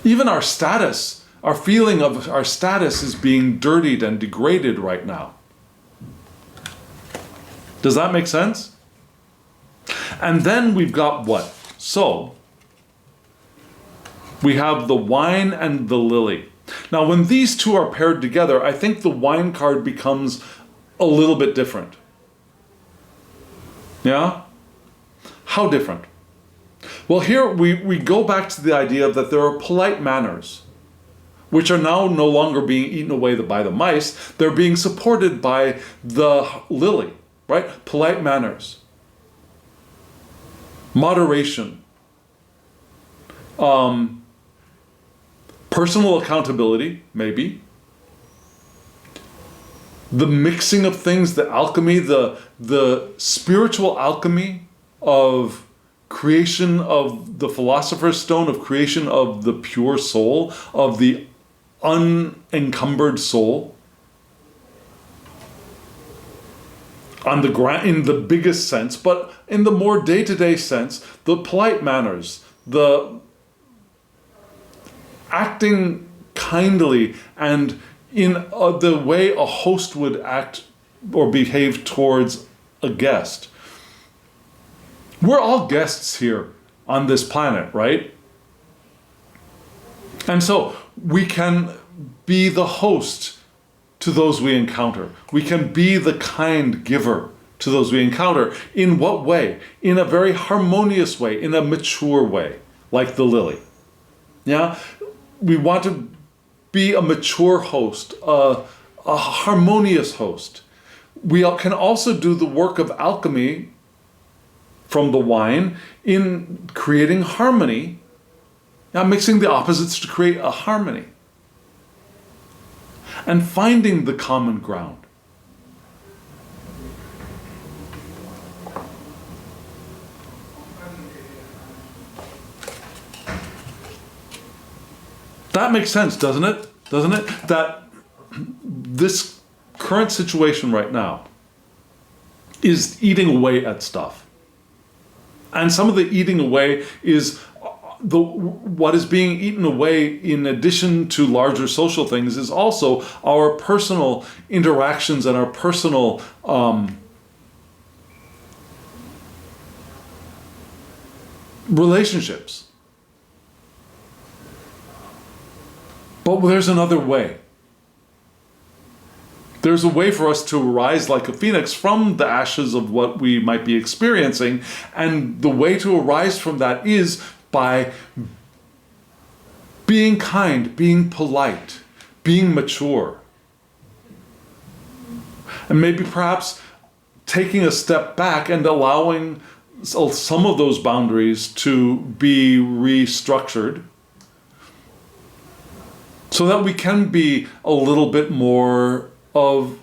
Even our status, our feeling of our status is being dirtied and degraded right now. Does that make sense? And then we've got what? So, we have the wine and the lily. Now, when these two are paired together, I think the wine card becomes a little bit different. Yeah? How different? Well, here we go back to the idea that there are polite manners, which are now no longer being eaten away by the mice. They're being supported by the lily, right? Polite manners. Moderation, personal accountability, maybe, the mixing of things, the alchemy, the spiritual alchemy of creation of the philosopher's stone, of creation of the pure soul, of the unencumbered soul. In the biggest sense, but in the more day-to-day sense, the polite manners, the acting kindly and in the way a host would act or behave towards a guest. We're all guests here on this planet, right? And so we can be the host to those we encounter. We can be the kind giver to those we encounter. In what way? In a very harmonious way, in a mature way, like the lily. Yeah? We want to be a mature host, a harmonious host. We can also do the work of alchemy from the wine in creating harmony, mixing the opposites to create a harmony, and finding the common ground. That makes sense, doesn't it? Doesn't it? That this current situation right now is eating away at stuff. And some of the eating away is what is being eaten away, in addition to larger social things, is also our personal interactions and our personal relationships. But there's another way. There's a way for us to rise like a phoenix from the ashes of what we might be experiencing, and the way to arise from that is by being kind, being polite, being mature. And maybe perhaps taking a step back and allowing some of those boundaries to be restructured, so that we can be a little bit more of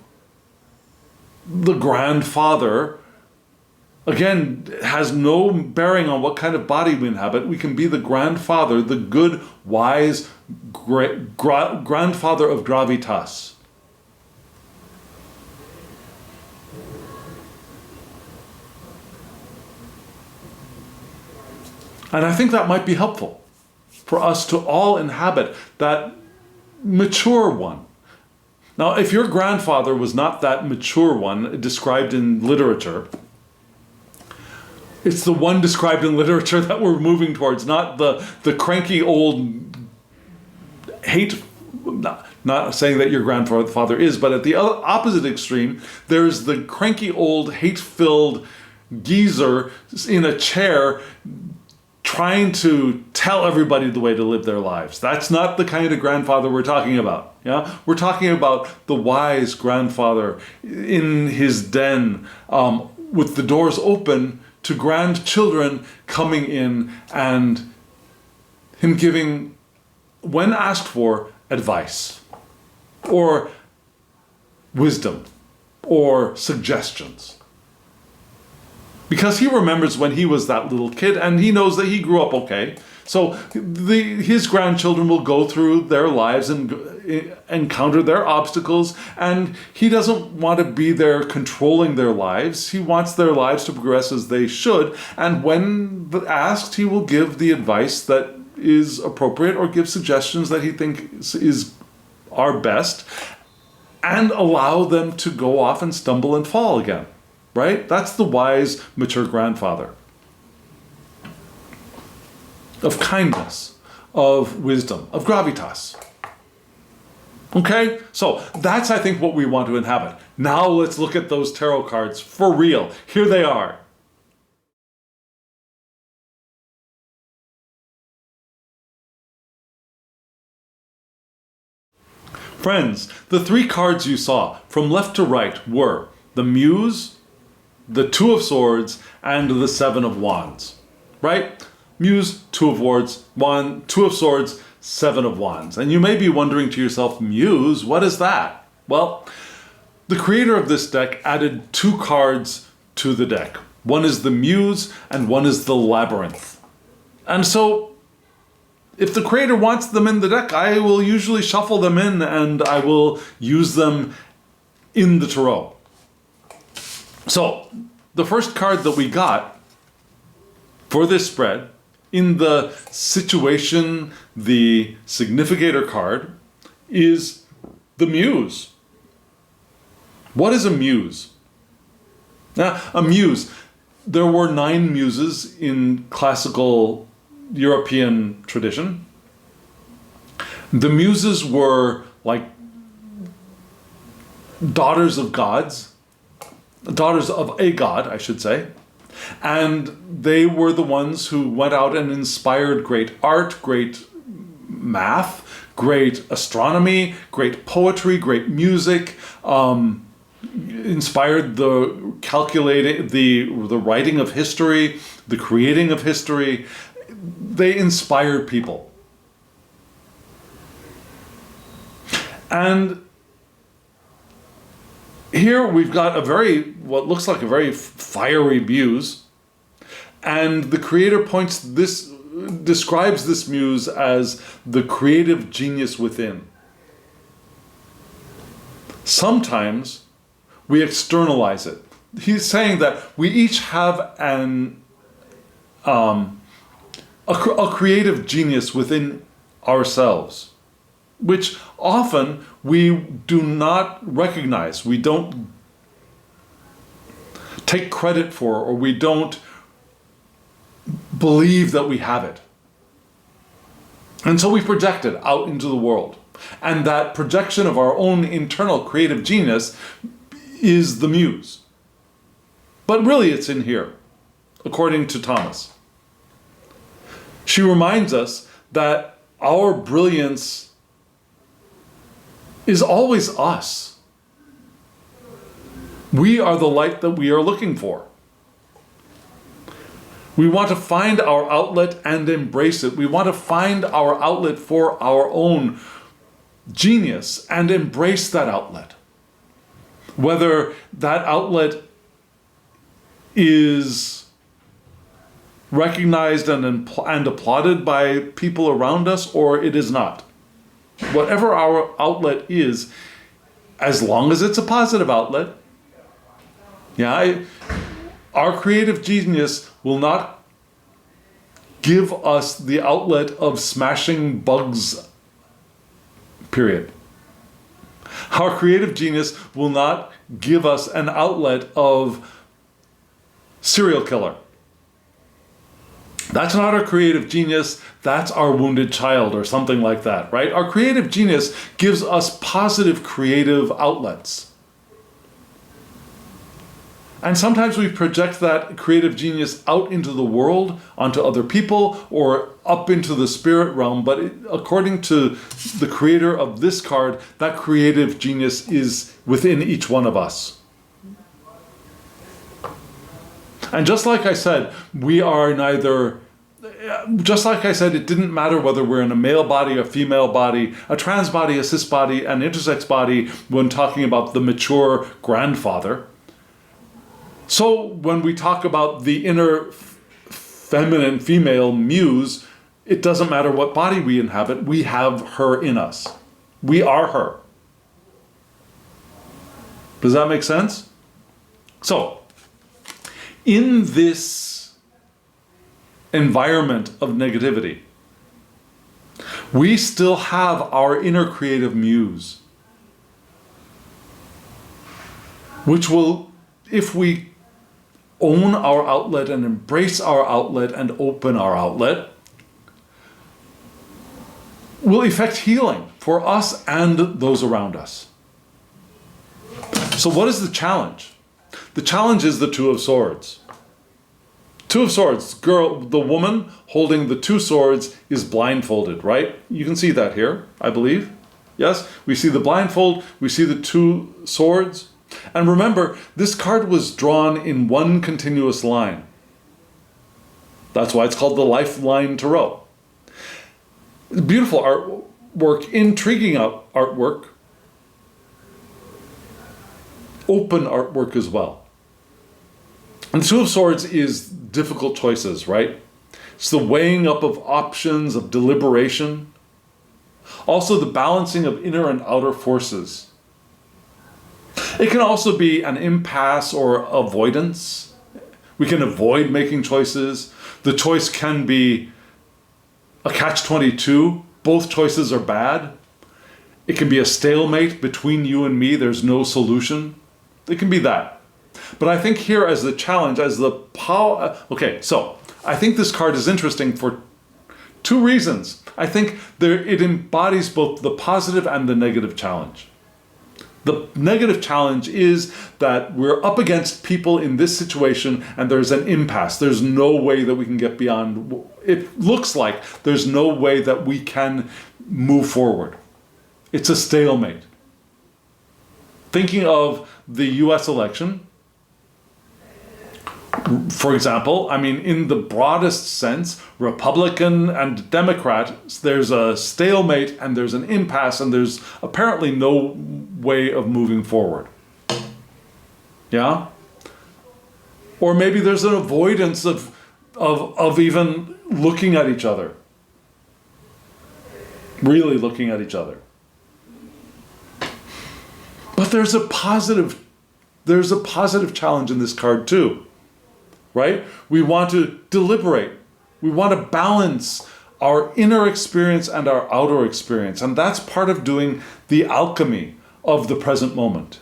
the grandfather. Again, it has no bearing on what kind of body we inhabit. We can be the grandfather, the good, wise grandfather of gravitas. And I think that might be helpful for us to all inhabit that mature one. Now, if your grandfather was not that mature one described in literature, it's the one described in literature that we're moving towards, not the cranky old hate, not saying that your grandfather is, but at the opposite extreme, there's the cranky old hate-filled geezer in a chair trying to tell everybody the way to live their lives. That's not the kind of grandfather we're talking about. Yeah, we're talking about the wise grandfather in his den, with the doors open to grandchildren coming in, and him giving, when asked for, advice or wisdom or suggestions. Because he remembers when he was that little kid, and he knows that he grew up okay. So his grandchildren will go through their lives and encounter their obstacles, and he doesn't want to be there controlling their lives. He wants their lives to progress as they should, and when asked, he will give the advice that is appropriate or give suggestions that he thinks are best, and allow them to go off and stumble and fall again. Right? That's the wise, mature grandfather. Of kindness, of wisdom, of gravitas. Okay? So that's, I think, what we want to inhabit. Now let's look at those tarot cards for real. Here they are. Friends, the three cards you saw from left to right were the Muse, the Two of Swords, and the Seven of Wands. Right? Muse, Two of Wands, Two of Swords, Seven of Wands. And you may be wondering to yourself, Muse, what is that? Well, the creator of this deck added two cards to the deck. One is the Muse, and one is the Labyrinth. And so, if the creator wants them in the deck, I will usually shuffle them in, and I will use them in the tarot. So, the first card that we got for this spread, in the situation, the significator card, is the Muse. What is a Muse? Now, a Muse, there were 9 muses in classical European tradition. The muses were like daughters of gods, daughters of a god, I should say. And they were the ones who went out and inspired great art, great math, great astronomy, great poetry, great music, inspired the writing of history, the creating of history. They inspired people. And here we've got what looks like a very fiery muse, and the creator describes this muse as the creative genius within. Sometimes we externalize it. He's saying that we each have a creative genius within ourselves, which often we do not recognize, we don't take credit for, or we don't believe that we have it. And so we project it out into the world. And that projection of our own internal creative genius is the muse. But really it's in here, according to Thomas. She reminds us that our brilliance is always us. We are the light that we are looking for. We want to find our outlet and embrace it. We want to find our outlet for our own genius and embrace that outlet. Whether that outlet is recognized and applauded by people around us, or it is not. Whatever our outlet is, as long as it's a positive outlet, our creative genius will not give us the outlet of smashing bugs, period. Our creative genius will not give us an outlet of serial killer. That's not our creative genius, that's our wounded child or something like that, right? Our creative genius gives us positive creative outlets. And sometimes we project that creative genius out into the world, onto other people, or up into the spirit realm. But according to the creator of this card, that creative genius is within each one of us. And just like I said, it didn't matter whether we're in a male body, a female body, a trans body, a cis body, an intersex body, when talking about the mature grandfather. So when we talk about the inner feminine female muse, it doesn't matter what body we inhabit, we have her in us. We are her. Does that make sense? So, in this environment of negativity, we still have our inner creative muse, which will, if we own our outlet and embrace our outlet and open our outlet, will effect healing for us and those around us. So what is the challenge? The challenge is the Two of Swords. Two of Swords, the woman holding the two swords is blindfolded, right? You can see that here, I believe. Yes, we see the blindfold, we see the two swords. And remember, this card was drawn in one continuous line. That's why it's called the Lifeline Tarot. Beautiful artwork, intriguing artwork, open artwork as well. And the Two of Swords is difficult choices, right? It's the weighing up of options, of deliberation. Also the balancing of inner and outer forces. It can also be an impasse or avoidance. We can avoid making choices. The choice can be a catch-22. Both choices are bad. It can be a stalemate between you and me. There's no solution. It can be that. But I think here as the challenge, as the power... Okay, so I think this card is interesting for two reasons. I think it embodies both the positive and the negative challenge. The negative challenge is that we're up against people in this situation and there's an impasse. There's no way that we can get beyond. It looks like there's no way that we can move forward. It's a stalemate. Thinking of the US election, for example, I mean, in the broadest sense, Republican and Democrat, there's a stalemate and there's an impasse and there's apparently no way of moving forward. Yeah? Or maybe there's an avoidance of even looking at each other. Really looking at each other. But there's a positive challenge in this card too. Right? We want to deliberate. We want to balance our inner experience and our outer experience. And that's part of doing the alchemy of the present moment.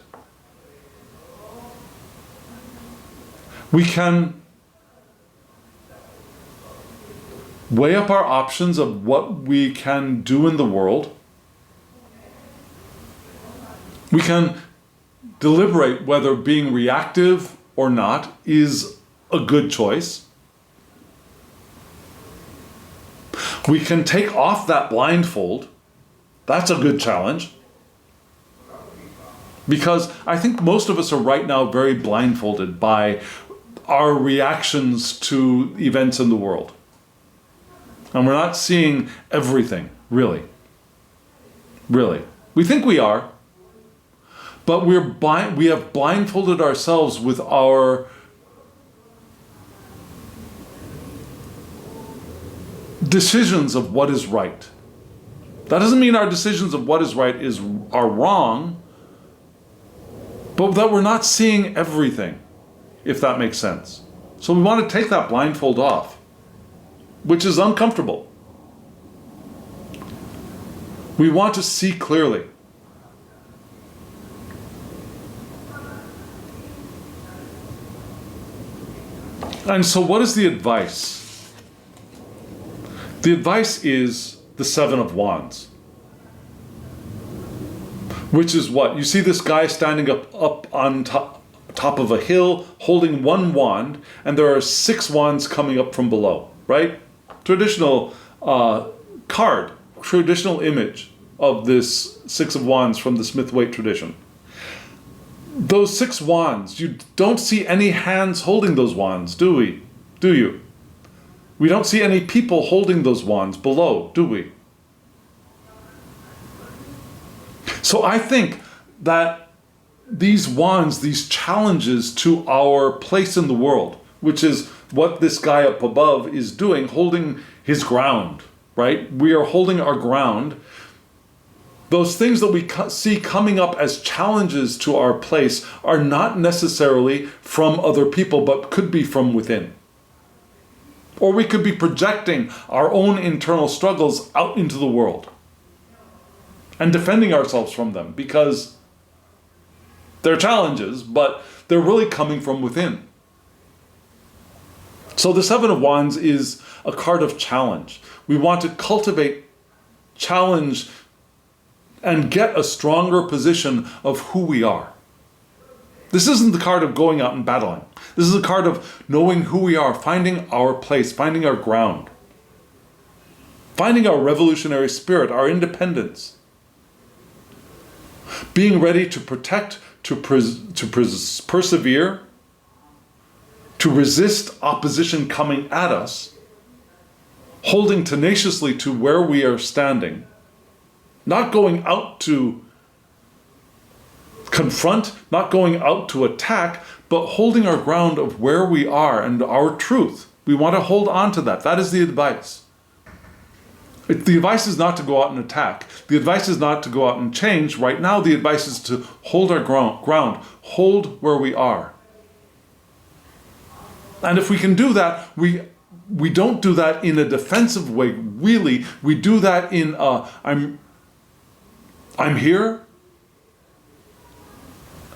We can weigh up our options of what we can do in the world. We can deliberate whether being reactive or not is a good choice. We can take off that blindfold. That's a good challenge. Because I think most of us are right now very blindfolded by our reactions to events in the world. And we're not seeing everything, really. Really. We think we are. But we have blindfolded ourselves with our decisions of what is right. That doesn't mean our decisions of what is right are wrong, but that we're not seeing everything, if that makes sense. So we want to take that blindfold off, which is uncomfortable. We want to see clearly. And so what is the advice? The advice is the Seven of Wands. Which is what? You see this guy standing up on top of a hill, holding one wand, and there are 6 wands coming up from below, right? Traditional card, traditional image of this 6 of Wands from the smith-waite tradition. Those 6 wands, you don't see any hands holding those wands, do we? Do you? We don't see any people holding those wands below, do we? So I think that these wands, these challenges to our place in the world, which is what this guy up above is doing, holding his ground, right? We are holding our ground. Those things that we see coming up as challenges to our place are not necessarily from other people, but could be from within. Or we could be projecting our own internal struggles out into the world and defending ourselves from them because they're challenges, but they're really coming from within. So the Seven of Wands is a card of challenge. We want to cultivate challenge and get a stronger position of who we are. This isn't the card of going out and battling. This is a card of knowing who we are, finding our place, finding our ground, finding our revolutionary spirit, our independence, being ready to protect, to persevere, to resist opposition coming at us, holding tenaciously to where we are standing, not going out to confront, not going out to attack, but holding our ground of where we are and our truth. We want to hold on to that. That is the advice. The advice is not to go out and attack. The advice is not to go out and change. Right now, the advice is to hold our ground, hold where we are. And if we can do that, we don't do that in a defensive way, really. We do that in I'm here.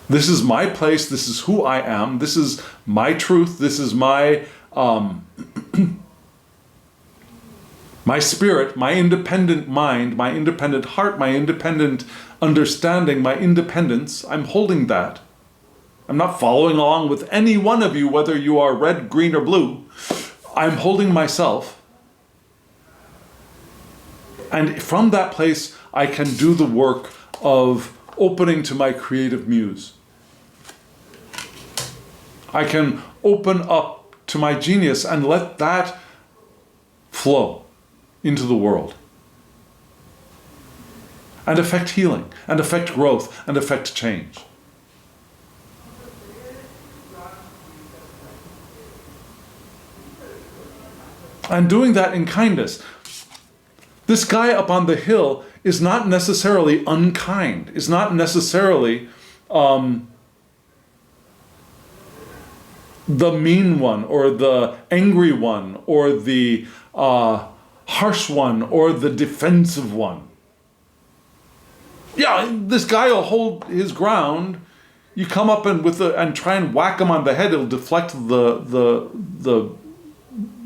This is my place. This is who I am. This is my truth. This is my My spirit, my independent mind, my independent heart, my independent understanding, my independence, I'm holding that. I'm not following along with any one of you, whether you are red, green, or blue. I'm holding myself. And from that place, I can do the work of opening to my creative muse. I can open up to my genius and let that flow into the world and affect healing, and affect growth, and affect change. And doing that in kindness. This guy up on the hill is not necessarily unkind, is not necessarily the mean one, or the angry one, or the harsh one, or the defensive one. Yeah, this guy will hold his ground. You come up and try and whack him on the head, it'll deflect the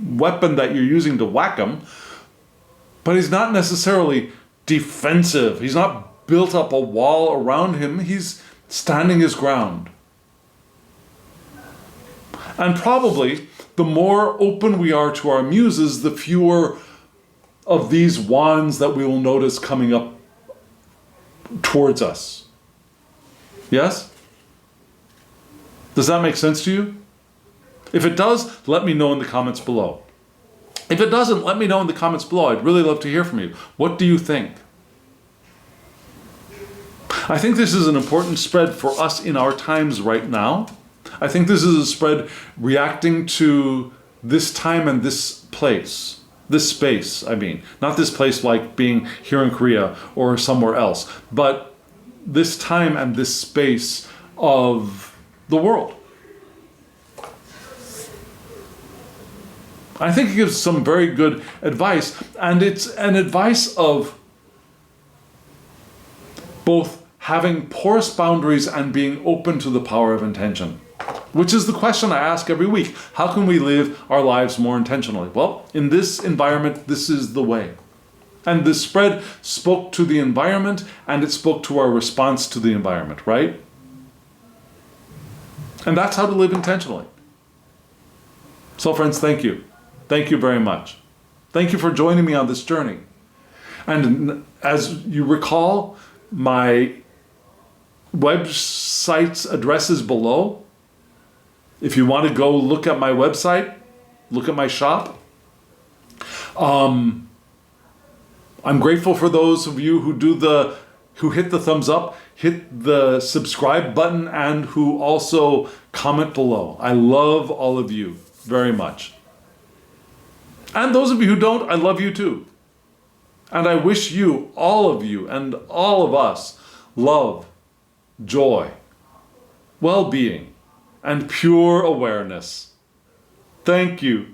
weapon that you're using to whack him. But he's not necessarily defensive. He's not built up a wall around him. He's standing his ground. And probably the more open we are to our muses, the fewer of these wands that we will notice coming up towards us. Yes? Does that make sense to you? If it does, let me know in the comments below. If it doesn't, let me know in the comments below. I'd really love to hear from you. What do you think? I think this is an important spread for us in our times right now. I think this is a spread reacting to this time and this place. This space, I mean. Not this place like being here in Korea or somewhere else, but this time and this space of the world. I think it gives some very good advice, and it's an advice of both having porous boundaries and being open to the power of intention, which is the question I ask every week. How can we live our lives more intentionally? Well, in this environment, this is the way. And this spread spoke to the environment, and it spoke to our response to the environment, right? And that's how to live intentionally. So friends, thank you. Thank you very much. Thank you for joining me on this journey. And as you recall, my website's address is below. If you want to go look at my website, look at my shop. I'm grateful for those of you who hit the thumbs up, hit the subscribe button, and who also comment below. I love all of you very much. And those of you who don't, I love you too. And I wish you, all of you, and all of us, love, joy, well-being, and pure awareness. Thank you.